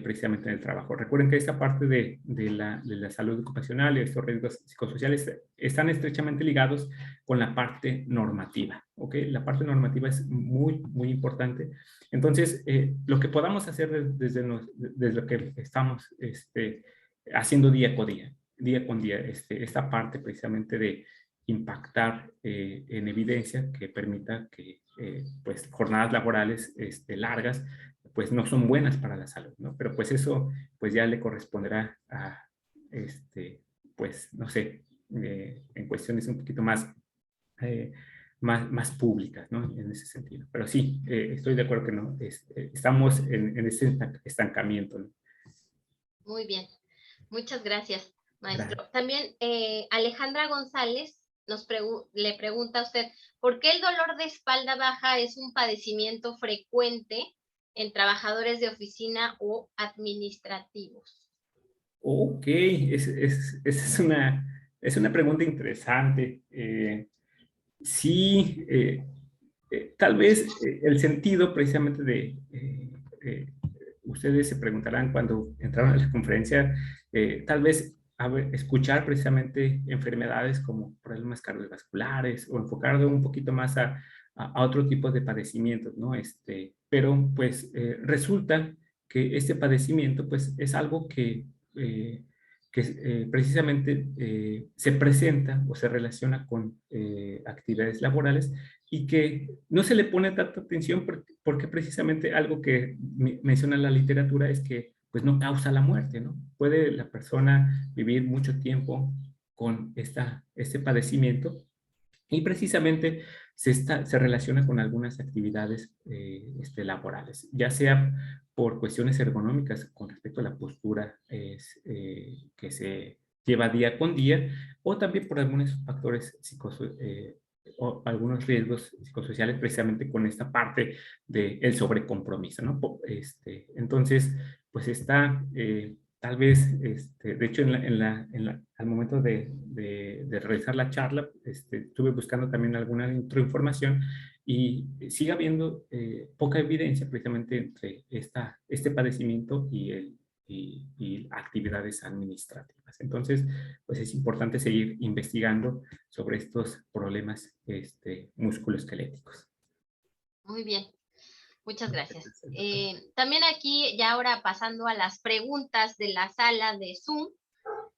precisamente en el trabajo. Recuerden que esta parte de la salud ocupacional y estos riesgos psicosociales están estrechamente ligados con la parte normativa, ¿ok? La parte normativa es muy, muy importante. Entonces, lo que podamos hacer desde lo que estamos haciendo día con día, esta parte precisamente impactar en evidencia que permita que pues jornadas laborales largas pues no son buenas para la salud, ¿no? Pero pues eso pues ya le corresponderá a, pues no sé, en cuestiones un poquito más, más públicas, ¿no? En ese sentido. Pero sí, estoy de acuerdo que no, estamos en ese estancamiento, ¿no?
Muy bien, muchas gracias, maestro.
Gracias.
También Alejandra González le pregunta a usted, ¿por qué el dolor de espalda baja es un padecimiento frecuente en trabajadores de oficina o administrativos?
Ok, es una pregunta interesante. Sí, tal vez el sentido precisamente ustedes se preguntarán cuando entraron a la conferencia, tal vez escuchar precisamente enfermedades como problemas cardiovasculares o enfocarlo un poquito más a otro tipo de padecimientos, ¿no? Pero pues resulta que este padecimiento pues es algo eh, que precisamente se presenta o se relaciona con actividades laborales y que no se le pone tanta atención porque precisamente algo que menciona la literatura es que pues no causa la muerte, ¿no? Puede la persona vivir mucho tiempo con este padecimiento y precisamente se relaciona con algunas actividades laborales, ya sea por cuestiones ergonómicas con respecto a la postura que se lleva día con día, o también por algunos factores o algunos riesgos psicosociales precisamente con esta parte del sobrecompromiso, ¿no? Entonces, pues está tal vez, de hecho, al momento de realizar la charla, estuve buscando también alguna información y sigue habiendo poca evidencia precisamente entre este padecimiento y actividades administrativas. Entonces, pues es importante seguir investigando sobre estos problemas musculoesqueléticos.
Muy bien. Muchas gracias. También aquí, ya ahora pasando a las preguntas de la sala de Zoom,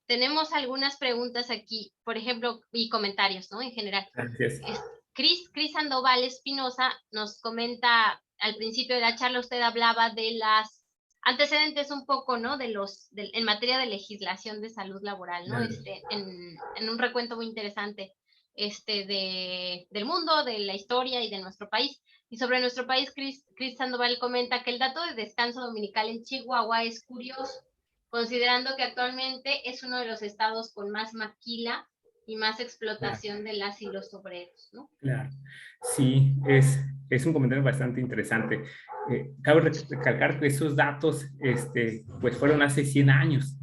tenemos algunas preguntas aquí, por ejemplo, y comentarios, ¿no? En general.
Gracias.
Cris Sandoval Espinosa nos comenta, al principio de la charla usted hablaba de las antecedentes un poco, ¿no? En materia de legislación de salud laboral, ¿no? En un recuento muy interesante del mundo, de la historia y de nuestro país. Y sobre nuestro país, Cris Sandoval comenta que el dato de descanso dominical en Chihuahua es curioso, considerando que actualmente es uno de los estados con más maquila y más explotación de las y los obreros, ¿no?
Claro, sí, es un comentario bastante interesante. Cabe recalcar que esos datos, pues fueron hace 100 años.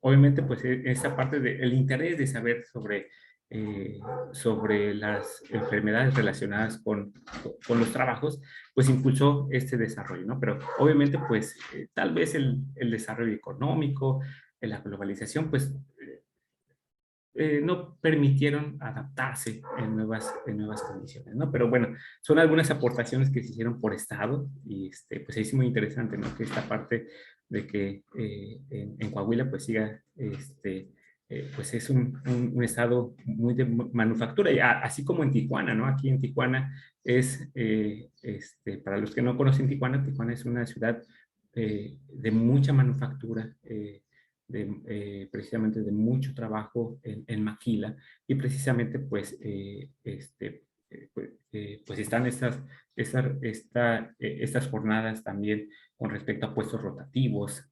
Obviamente, pues esa parte del interés de saber sobre las enfermedades relacionadas con los trabajos, pues impulsó este desarrollo, ¿no? Pero obviamente, pues tal vez el desarrollo económico, la globalización, pues no permitieron adaptarse en nuevas condiciones, ¿no? Pero bueno, son algunas aportaciones que se hicieron por Estado y pues es muy interesante, ¿no? Que esta parte de que en Coahuila pues siga, pues es un estado muy de manufactura, y así como en Tijuana, ¿no? Aquí en Tijuana para los que no conocen Tijuana, Tijuana es una ciudad de mucha manufactura, precisamente de mucho trabajo en maquila y precisamente pues, pues están estas jornadas también con respecto a puestos rotativos,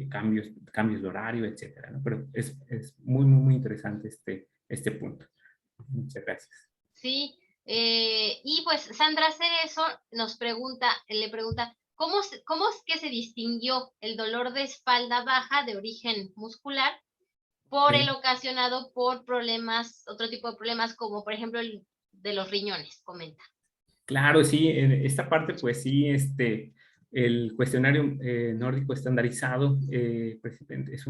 cambios de horario, etcétera, ¿no? Pero es muy, muy, muy interesante este punto. Muchas gracias.
Sí, y pues Sandra Cerezo le pregunta, ¿cómo es que se distinguió el dolor de espalda baja de origen muscular por el ocasionado por otro tipo de problemas como por ejemplo el de los riñones? Comenta.
Claro, sí, en esta parte, pues sí, el cuestionario nórdico estandarizado precisamente es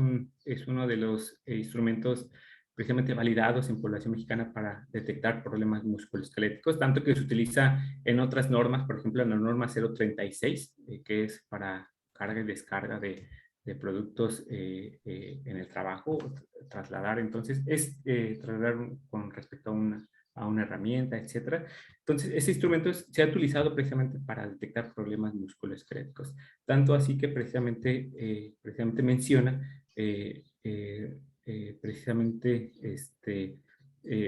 uno de los instrumentos precisamente validados en población mexicana para detectar problemas musculoesqueléticos, tanto que se utiliza en otras normas, por ejemplo, en la norma 036, que es para carga y descarga de de productos en el trabajo, trasladar, entonces es trasladar con respecto a una herramienta, etcétera. Entonces, ese instrumento se ha utilizado precisamente para detectar problemas musculoesqueléticos, tanto así que precisamente menciona precisamente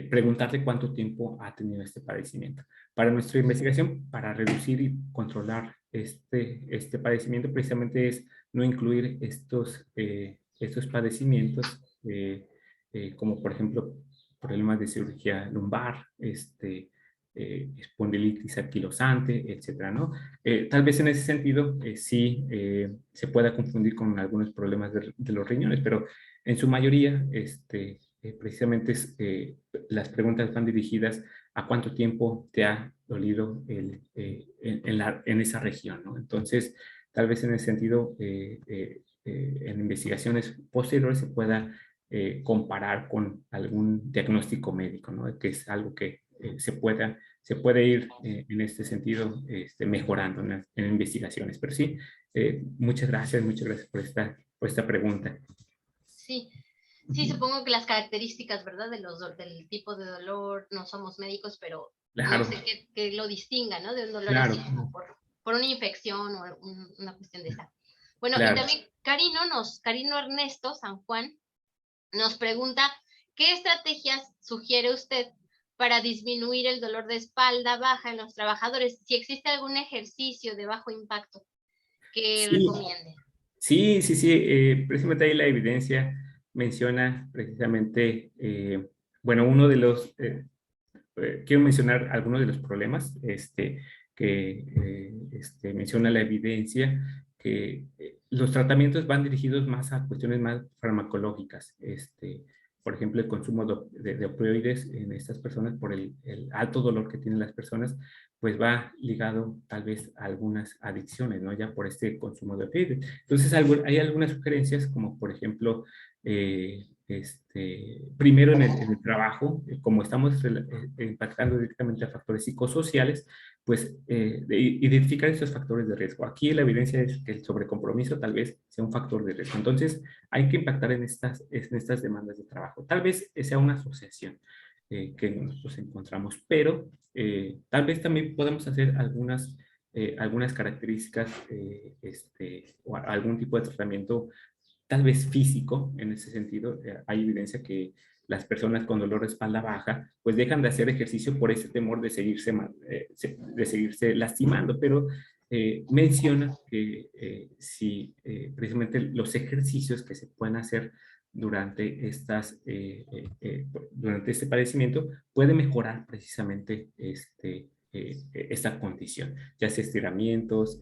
preguntarle cuánto tiempo ha tenido este padecimiento. Para nuestra investigación, para reducir y controlar este padecimiento, precisamente es no incluir estos padecimientos, como por ejemplo problemas de cirugía lumbar, espondilitis anquilosante, etcétera, ¿no? Tal vez en ese sentido sí se pueda confundir con algunos problemas de los riñones, pero en su mayoría precisamente las preguntas van dirigidas a cuánto tiempo te ha dolido en esa región, ¿no? Entonces, tal vez en ese sentido, en investigaciones posteriores se pueda comparar con algún diagnóstico médico, ¿no? Que es algo que se puede ir en este sentido mejorando en investigaciones. Pero sí, muchas gracias por esta pregunta.
Sí, sí, supongo que las características, ¿verdad? Del tipo de dolor, no somos médicos, pero no
Claro,
sé qué lo distinga, ¿no? De un dolor
claro,
así como por una infección o una cuestión de esa. Bueno, y
claro.
también Carino Ernesto San Juan nos pregunta, ¿qué estrategias sugiere usted para disminuir el dolor de espalda baja en los trabajadores? Si existe algún ejercicio de bajo impacto que
Sí,
recomiende.
sí, precisamente ahí la evidencia menciona precisamente, bueno, quiero mencionar algunos de los problemas que menciona la evidencia, que los tratamientos van dirigidos más a cuestiones más farmacológicas. Por ejemplo, el consumo de opioides en estas personas por el alto dolor que tienen las personas, pues va ligado tal vez a algunas adicciones, ¿no? Ya por este consumo de opioides. Entonces, hay algunas sugerencias, como por ejemplo, primero en el trabajo, como estamos impactando directamente a factores psicosociales, pues identificar esos factores de riesgo. Aquí la evidencia es que el sobrecompromiso tal vez sea un factor de riesgo. Entonces, hay que impactar en estas demandas de trabajo. Tal vez sea una asociación que nosotros encontramos, pero tal vez también podemos hacer algunas características o algún tipo de tratamiento tal vez físico, en ese sentido. Hay evidencia que las personas con dolor de espalda baja, pues dejan de hacer ejercicio por ese temor de seguirse lastimando, pero menciona que si precisamente los ejercicios que se pueden hacer durante durante este padecimiento puede mejorar precisamente esta condición, ya sea estiramientos,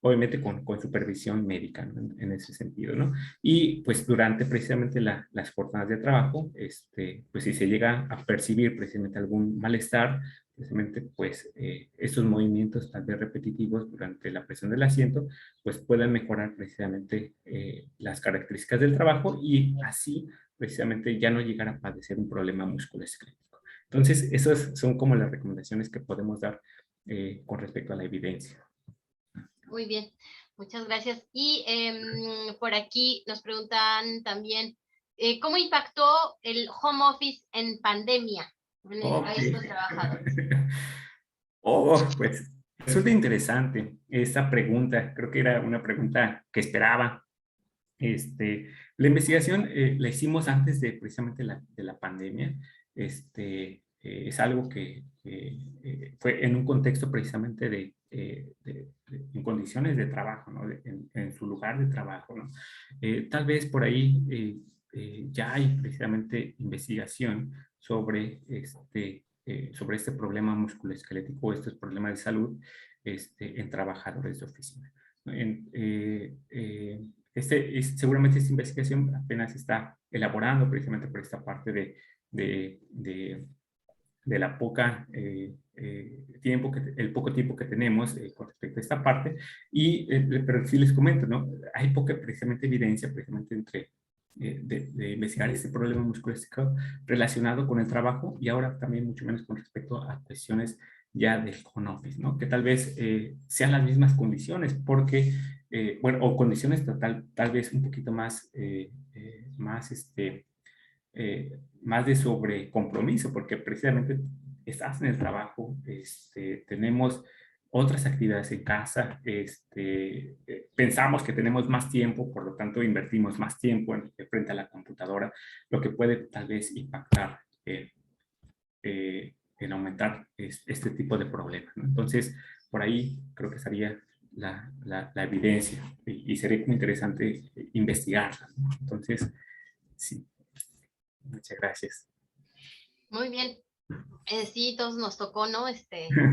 obviamente con supervisión médica, ¿no? En ese sentido, ¿no? Y pues durante precisamente las jornadas de trabajo, pues si se llega a percibir precisamente algún malestar, precisamente pues estos movimientos tal vez repetitivos durante la presión del asiento, pues puedan mejorar precisamente las características del trabajo y así precisamente ya no llegar a padecer un problema musculoesquelético. Entonces, esas son como las recomendaciones que podemos dar con respecto a la evidencia.
Muy bien, muchas gracias. Y por aquí nos preguntan también, ¿cómo impactó el home office en pandemia a
Ok.
estos trabajadores?
Oh, pues resulta interesante esta pregunta. Creo que era una pregunta que esperaba. La investigación la hicimos antes de precisamente de la pandemia. Es algo que fue en un contexto precisamente en condiciones de trabajo, ¿no? En su lugar de trabajo, ¿no? Tal vez por ahí ya hay precisamente investigación sobre este problema musculoesquelético, estos problemas de salud en trabajadores de oficina. Seguramente esta investigación apenas se está elaborando precisamente por esta parte de la poca el poco tiempo que tenemos con respecto a esta parte, pero sí les comento, ¿no? Hay poca precisamente evidencia precisamente de investigar este problema musculoesquelético relacionado con el trabajo y ahora también mucho menos con respecto a cuestiones ya del home office, ¿no? Que tal vez sean las mismas condiciones, porque bueno, o condiciones tal vez un poquito más, más de sobrecompromiso, porque precisamente estás en el trabajo, tenemos otras actividades en casa, pensamos que tenemos más tiempo, por lo tanto invertimos más tiempo frente a la computadora, lo que puede tal vez impactar en aumentar este tipo de problemas, ¿no? Entonces, por ahí creo que estaría la evidencia y sería muy interesante investigarla, ¿no? Entonces, sí, muchas gracias.
Muy bien. Sí, todos nos tocó, ¿no?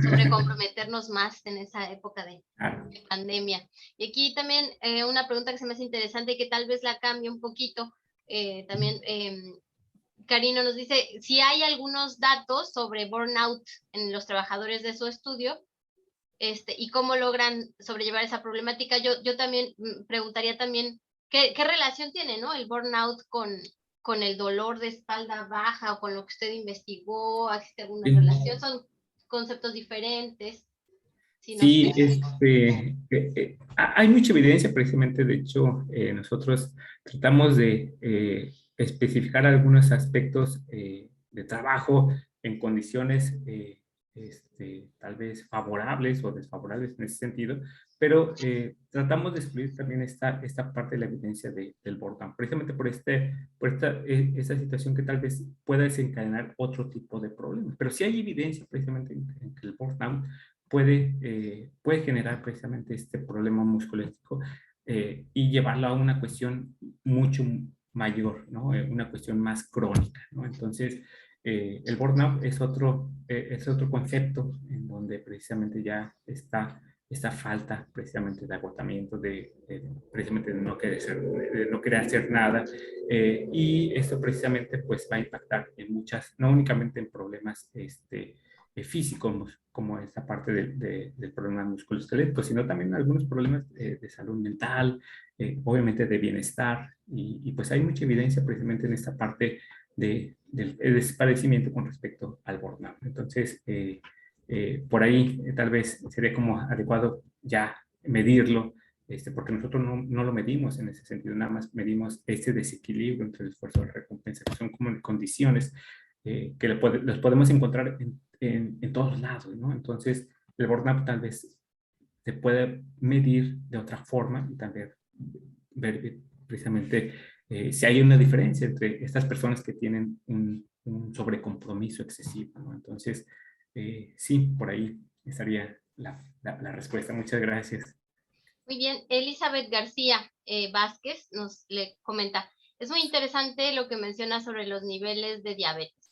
Sobrecomprometernos más en esa época de
Ah,
pandemia. Y aquí también una pregunta que se me hace interesante y que tal vez la cambie un poquito. También Karina nos dice si hay algunos datos sobre burnout en los trabajadores de su estudio, y cómo logran sobrellevar esa problemática. Yo también preguntaría también qué relación tiene, ¿no? El burnout con el dolor de espalda baja o con lo que usted investigó. ¿Existe alguna
sí.
relación? Son conceptos diferentes. Si nos
Sí,
puede...
hay mucha evidencia precisamente, de hecho, nosotros tratamos de especificar algunos aspectos de trabajo en condiciones tal vez favorables o desfavorables en ese sentido, pero tratamos de excluir también esta parte de la evidencia del burnout, precisamente esta situación que tal vez pueda desencadenar otro tipo de problemas, pero sí hay evidencia precisamente en que el burnout puede generar precisamente este problema musculoesquelético y llevarlo a una cuestión mucho mayor, ¿no? Una cuestión más crónica, ¿no? Entonces, el burnout es otro concepto en donde precisamente ya está esta falta precisamente de agotamiento, precisamente de no querer hacer nada, y esto precisamente pues va a impactar en muchas, no únicamente en problemas físicos, como esta parte del problema musculoesquelético, sino también algunos problemas de salud mental, obviamente de bienestar, y pues hay mucha evidencia precisamente en esta parte del despadecimiento con respecto al burnout. Entonces, por ahí tal vez sería como adecuado ya medirlo, porque nosotros no lo medimos en ese sentido, nada más medimos este desequilibrio entre el esfuerzo y la recompensa, que son como condiciones que los podemos encontrar en todos lados, ¿no? Entonces, el burnout tal vez se puede medir de otra forma y también ver precisamente si hay una diferencia entre estas personas que tienen un sobrecompromiso excesivo, ¿no? Entonces, sí, por ahí estaría la respuesta. Muchas gracias.
Muy bien. Elizabeth García Vázquez nos le comenta, es muy interesante lo que menciona sobre los niveles de diabetes.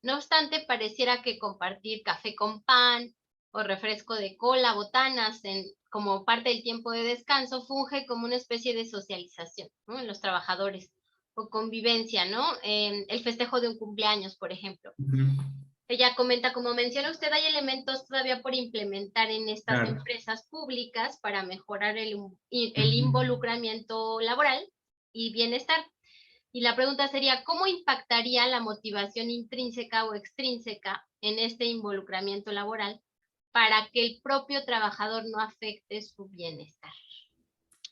No obstante, pareciera que compartir café con pan o refresco de cola, botanas, como parte del tiempo de descanso, funge como una especie de socialización, ¿no? En los trabajadores, o convivencia, ¿no? El festejo de un cumpleaños, por ejemplo.
Uh -huh.
Ella comenta, como menciona usted, hay elementos todavía por implementar en estas
Claro.
empresas públicas para mejorar el
Uh-huh.
involucramiento laboral y bienestar. Y la pregunta sería, ¿cómo impactaría la motivación intrínseca o extrínseca en este involucramiento laboral para que el propio trabajador no afecte su bienestar?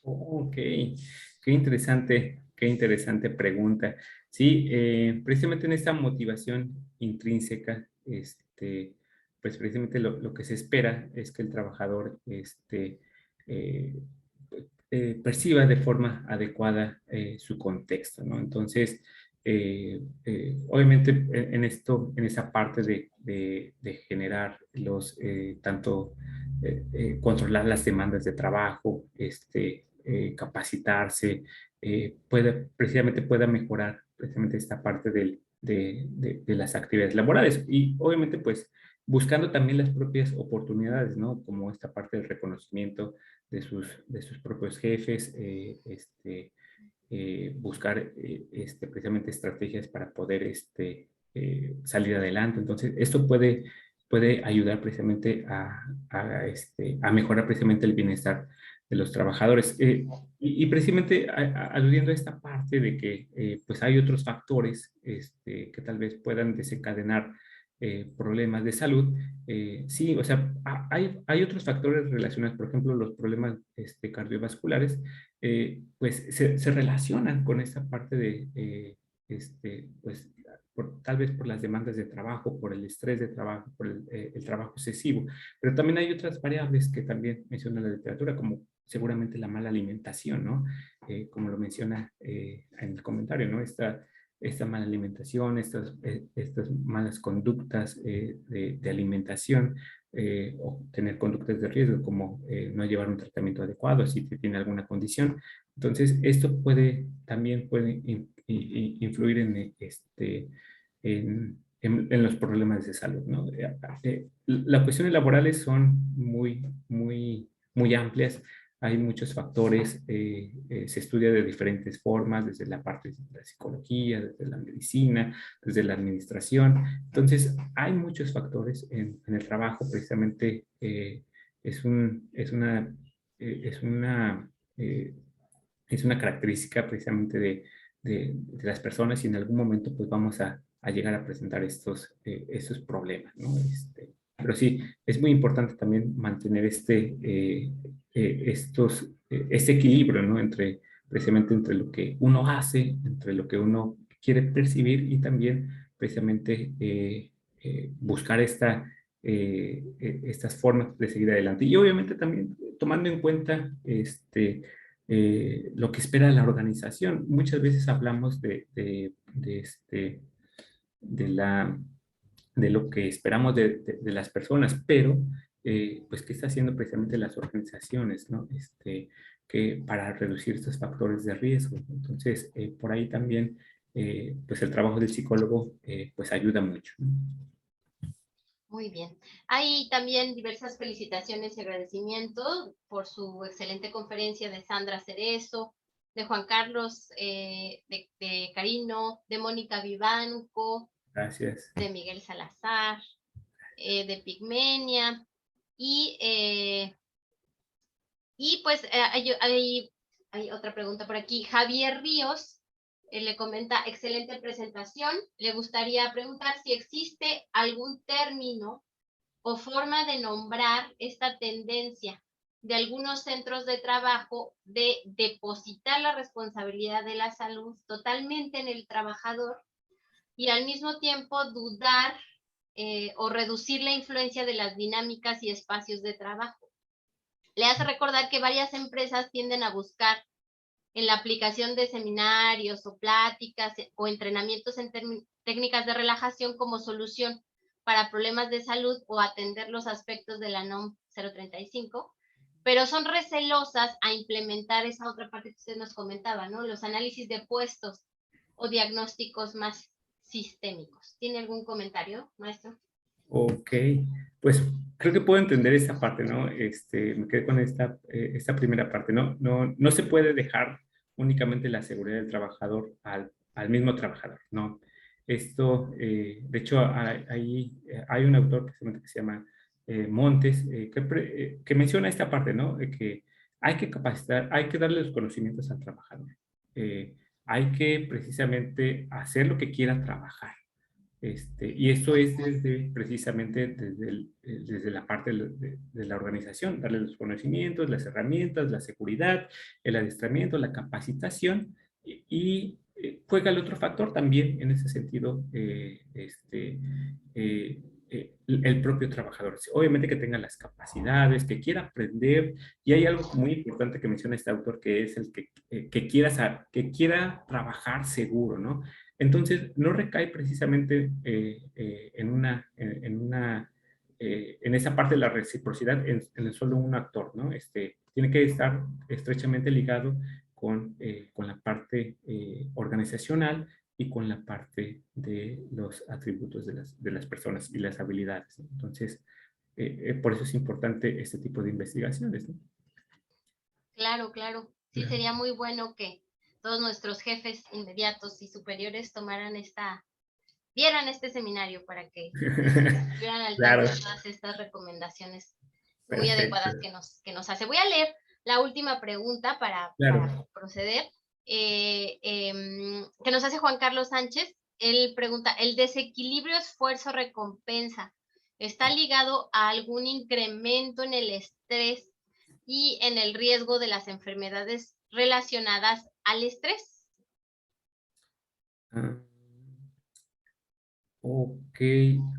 Ok, qué interesante pregunta. Sí, precisamente en esta motivación intrínseca, pues precisamente lo que se espera es que el trabajador eh, perciba de forma adecuada su contexto, ¿no? Entonces, obviamente en esa parte de generar tanto controlar las demandas de trabajo, capacitarse, precisamente pueda mejorar precisamente esta parte de las actividades laborales y obviamente pues buscando también las propias oportunidades, ¿no? Como esta parte del reconocimiento de sus propios jefes, buscar precisamente estrategias para poder salir adelante. Entonces, esto puede ayudar precisamente a mejorar precisamente el bienestar de los trabajadores. Y precisamente aludiendo a esta parte de que pues hay otros factores que tal vez puedan desencadenar problemas de salud. Sí, o sea, hay otros factores relacionados, por ejemplo, los problemas cardiovasculares, pues se relacionan con esta parte de, pues, tal vez por las demandas de trabajo, por el estrés de trabajo, por el trabajo excesivo, pero también hay otras variables que también menciona la literatura, como seguramente la mala alimentación, ¿no? Como lo menciona en el comentario, ¿no? Esta mala alimentación, estas malas conductas de alimentación, o tener conductas de riesgo, como no llevar un tratamiento adecuado si tiene alguna condición. Entonces, esto también puede influir en los problemas de salud, ¿no? Las cuestiones laborales son muy amplias. Hay muchos factores, se estudia de diferentes formas, desde la parte de la psicología, desde la medicina, desde la administración. Entonces, hay muchos factores en el trabajo, precisamente es una, eh, es una característica precisamente de las personas, y en algún momento pues vamos a llegar a presentar estos problemas, ¿no? Pero sí, es muy importante también mantener este equilibrio, ¿no? Precisamente entre lo que uno hace, entre lo que uno quiere percibir, y también precisamente buscar estas formas de seguir adelante. Y obviamente también tomando en cuenta lo que espera la organización. Muchas veces hablamos de la de lo que esperamos de las personas, pero pues qué está haciendo precisamente las organizaciones, ¿no? Para reducir estos factores de riesgo. Entonces, por ahí también, pues el trabajo del psicólogo, pues ayuda mucho, ¿no?
Muy bien. Hay también diversas felicitaciones y agradecimientos por su excelente conferencia de Sandra Cerezo, de Juan Carlos, de Carino, de Mónica Vivanco,
Gracias.
de Miguel Salazar, de Pigmenia, y pues hay otra pregunta por aquí. Javier Ríos le comenta, excelente presentación. Le gustaría preguntar si existe algún término o forma de nombrar esta tendencia de algunos centros de trabajo de depositar la responsabilidad de la salud totalmente en el trabajador, y al mismo tiempo dudar o reducir la influencia de las dinámicas y espacios de trabajo. Le hace recordar que varias empresas tienden a buscar en la aplicación de seminarios o pláticas o entrenamientos en técnicas de relajación como solución para problemas de salud o atender los aspectos de la NOM 035, pero son recelosas a implementar esa otra parte que usted nos comentaba, ¿no? Los análisis de puestos o diagnósticos más sistémicos. ¿Tiene algún comentario, maestro?
Ok, pues creo que puedo entender esta parte, ¿no? Me quedé con esta primera parte, ¿no? No se puede dejar únicamente la seguridad del trabajador al mismo trabajador, ¿no? De hecho, hay un autor que se llama Montes, que menciona esta parte, ¿no? De que hay que capacitar, hay que darle los conocimientos al trabajador. Hay que precisamente hacer lo que quiera trabajar. Y esto es precisamente desde la parte de la organización, darle los conocimientos, las herramientas, la seguridad, el adiestramiento, la capacitación, juega el otro factor también en ese sentido, el propio trabajador. Obviamente que tenga las capacidades, que quiera aprender, y hay algo muy importante que menciona este autor, que es el que quiera trabajar seguro, ¿no? Entonces, no recae precisamente en esa parte de la reciprocidad en solo un actor, ¿no? Tiene que estar estrechamente ligado con la parte organizacional y con la parte de los atributos de las personas y las habilidades, ¿no? Entonces, por eso es importante este tipo de investigaciones, ¿no?
Claro, claro. Sí, sería muy bueno que todos nuestros jefes inmediatos y superiores vieran este seminario para que estuvieran al tanto
Claro,
de todas estas recomendaciones muy
perfecto,
adecuadas que nos hace. Voy a leer la última pregunta para
claro.
proceder, que nos hace Juan Carlos Sánchez. él pregunta, ¿el desequilibrio esfuerzo-recompensa está ligado a algún incremento en el estrés y en el riesgo de las enfermedades relacionadas al estrés?
Ah, ok,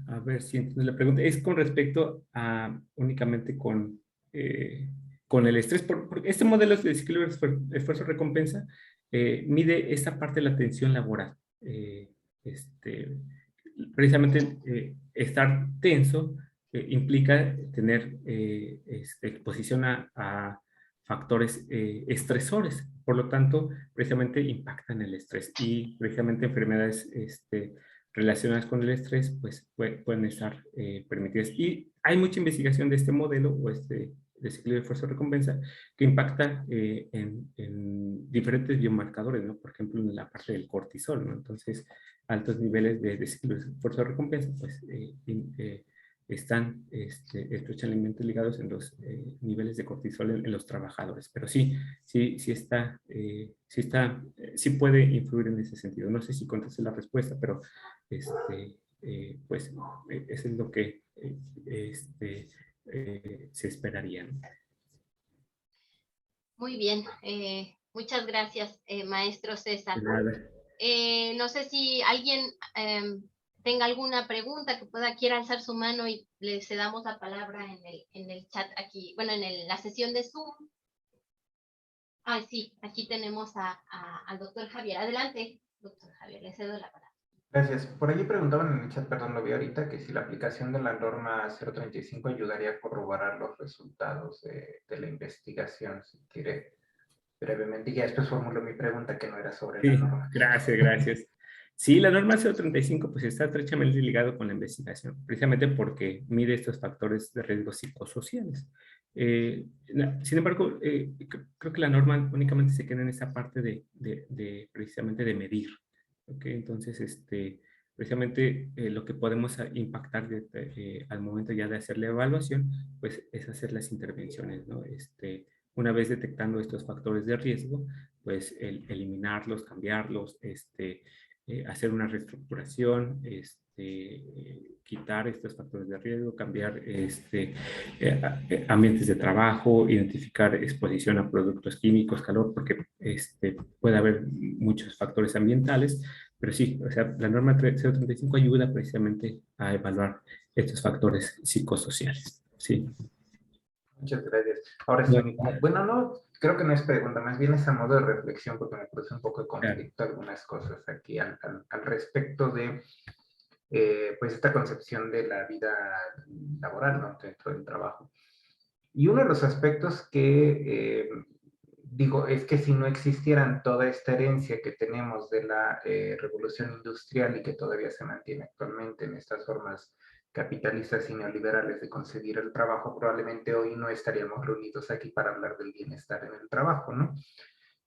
a ver si entiendo la pregunta. Es con respecto a únicamente con el estrés. Porque este modelo de desequilibrio esfuerzo-recompensa mide esta parte de la tensión laboral. Este, precisamente estar tenso implica tener exposición a factores estresores. Por lo tanto, precisamente impactan el estrés y precisamente enfermedades relacionadas con el estrés, pues pueden estar permitidas. Y hay mucha investigación de este modelo o este desequilibrio de esfuerzo-recompensa que impacta en diferentes biomarcadores, ¿no? Por ejemplo, en la parte del cortisol, ¿no? Entonces, altos niveles de desequilibrio de esfuerzo-recompensa, pues están estrechamente ligados en los niveles de cortisol en los trabajadores. Pero sí puede influir en ese sentido. No sé si contesté la respuesta, pero pues eso es lo que se esperaría, ¿no?
Muy bien, muchas gracias, maestro César.
De nada.
No sé si alguien tenga alguna pregunta que quiera alzar su mano y le cedamos la palabra en el chat aquí, bueno, la sesión de Zoom. Sí, aquí tenemos al doctor Javier. Adelante, doctor Javier, le cedo la palabra.
Gracias. Por allí preguntaban en el chat, perdón, lo vi ahorita, que si la aplicación de la norma 035 ayudaría a corroborar los resultados de la investigación. Si quiere brevemente, y ya después formulo mi pregunta que no era sobre la
Sí,
norma.
gracias. Sí, la norma 035 pues está estrechamente ligado con la investigación, precisamente porque mide estos factores de riesgo psicosociales. Sin embargo, creo que la norma únicamente se queda en esa parte precisamente de medir. ¿Okay? Entonces, precisamente lo que podemos impactar al momento ya de hacer la evaluación, pues es hacer las intervenciones, ¿no? Una vez detectando estos factores de riesgo, pues eliminarlos, cambiarlos, hacer una reestructuración, quitar estos factores de riesgo, cambiar ambientes de trabajo, identificar exposición a productos químicos, calor, porque puede haber muchos factores ambientales, pero sí, o sea, la norma 035 ayuda precisamente a evaluar estos factores psicosociales. Sí.
Muchas gracias. Ahora sí, bueno, no, creo que no es pregunta, más bien es a modo de reflexión, porque me produce un poco de conflicto algunas cosas aquí al respecto de pues esta concepción de la vida laboral, ¿no? Dentro del trabajo. Y uno de los aspectos que digo es que si no existieran toda esta herencia que tenemos de la revolución industrial y que todavía se mantiene actualmente en estas formas capitalistas y neoliberales de concebir el trabajo, probablemente hoy no estaríamos reunidos aquí para hablar del bienestar en el trabajo, ¿no?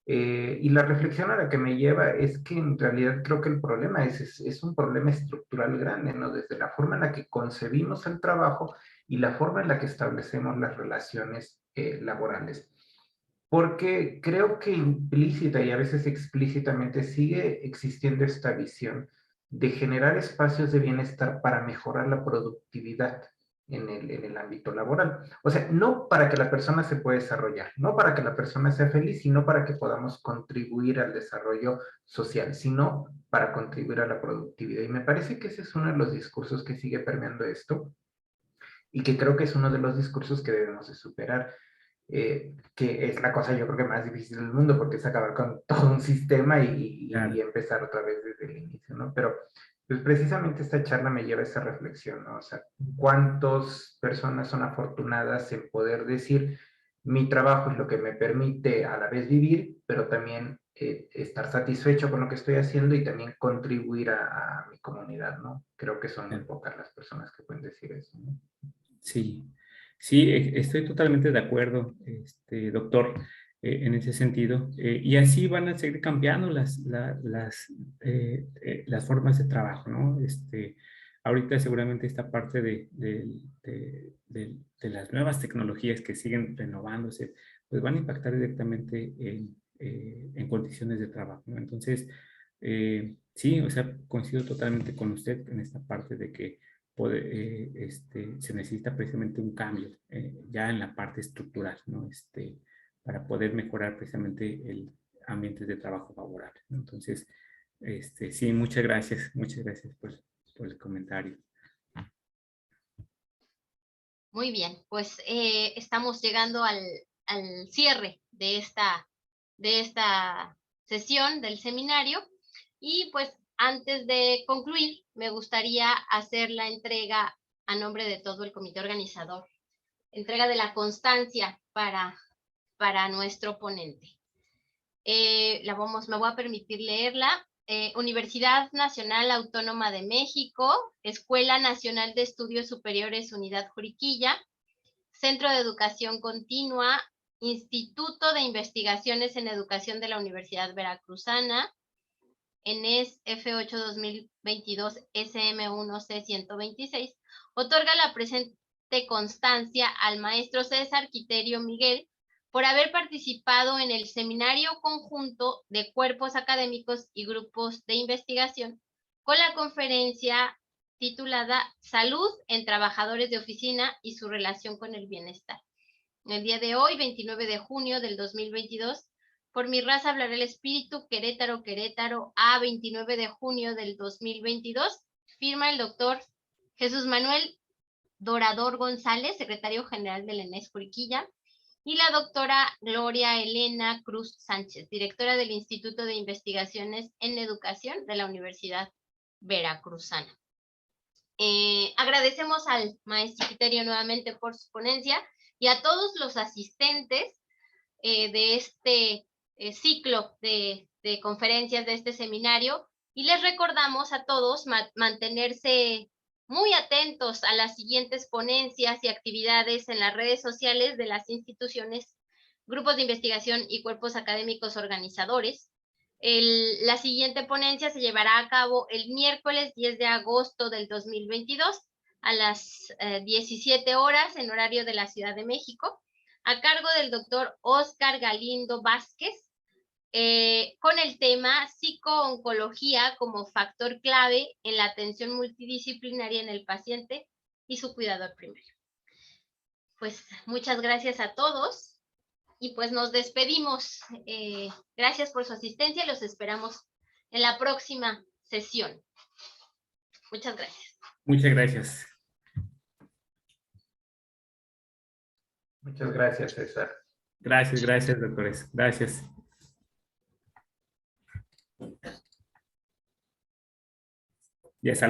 Y la reflexión a la que me lleva es que en realidad creo que el problema es un problema estructural grande, ¿no? Desde la forma en la que concebimos el trabajo y la forma en la que establecemos las relaciones laborales. Porque creo que implícita y a veces explícitamente sigue existiendo esta visión de generar espacios de bienestar para mejorar la productividad en el ámbito laboral. O sea, no para que la persona se pueda desarrollar, no para que la persona sea feliz, sino para que podamos contribuir al desarrollo social, sino para contribuir a la productividad. Y me parece que ese es uno de los discursos que sigue permeando esto y que creo que es uno de los discursos que debemos de superar. Que es la cosa yo creo que más difícil del mundo, porque es acabar con todo un sistema y empezar otra vez desde el inicio, ¿no? Pero pues precisamente esta charla me lleva a esa reflexión, ¿no? O sea, ¿cuántas personas son afortunadas en poder decir, mi trabajo es lo que me permite a la vez vivir, pero también estar satisfecho con lo que estoy haciendo y también contribuir a mi comunidad, ¿no? Creo que son muy pocas las personas que pueden decir eso, ¿no?
Sí, sí, estoy totalmente de acuerdo, doctor, en ese sentido. Y así van a seguir cambiando las formas de trabajo, ¿no? Ahorita seguramente esta parte de las nuevas tecnologías que siguen renovándose, pues van a impactar directamente en condiciones de trabajo, ¿no? Entonces, sí, o sea, coincido totalmente con usted en esta parte de que se necesita precisamente un cambio ya en la parte estructural, ¿no? Para poder mejorar precisamente el ambiente de trabajo favorable, ¿no? Entonces, sí, muchas gracias por el comentario.
Muy bien, pues estamos llegando al cierre de esta sesión del seminario y pues antes de concluir me gustaría hacer la entrega a nombre de todo el comité organizador, entrega de la constancia para nuestro ponente. Me voy a permitir leerla. Universidad Nacional Autónoma de México, Escuela Nacional de Estudios Superiores Unidad Juriquilla, Centro de Educación Continua, Instituto de Investigaciones en Educación de la Universidad Veracruzana, ENES F8 2022 SM1C 126, otorga la presente constancia al maestro César Quiterio Miguel por haber participado en el seminario conjunto de cuerpos académicos y grupos de investigación con la conferencia titulada Salud en Trabajadores de Oficina y su relación con el bienestar. El día de hoy, 29 de junio del 2022, por mi raza hablará el espíritu, Querétaro, Querétaro, a 29 de junio del 2022, firma el doctor Jesús Manuel Dorador González, secretario general del ENES Juriquilla, y la doctora Gloria Elena Cruz Sánchez, directora del Instituto de Investigaciones en Educación de la Universidad Veracruzana. Agradecemos al maestro Quiterio nuevamente por su ponencia y a todos los asistentes de este ciclo de conferencias de este seminario, y les recordamos a todos mantenerse muy atentos a las siguientes ponencias y actividades en las redes sociales de las instituciones, grupos de investigación y cuerpos académicos organizadores. La siguiente ponencia se llevará a cabo el miércoles 10 de agosto del 2022 a las 17 horas en horario de la Ciudad de México, a cargo del doctor Oscar Galindo Vázquez, con el tema psico-oncología como factor clave en la atención multidisciplinaria en el paciente y su cuidador primario. Pues muchas gracias a todos y pues nos despedimos. Gracias por su asistencia, los esperamos en la próxima sesión. Muchas gracias.
Muchas gracias.
Muchas gracias, César.
Gracias, doctores. Gracias. Y hasta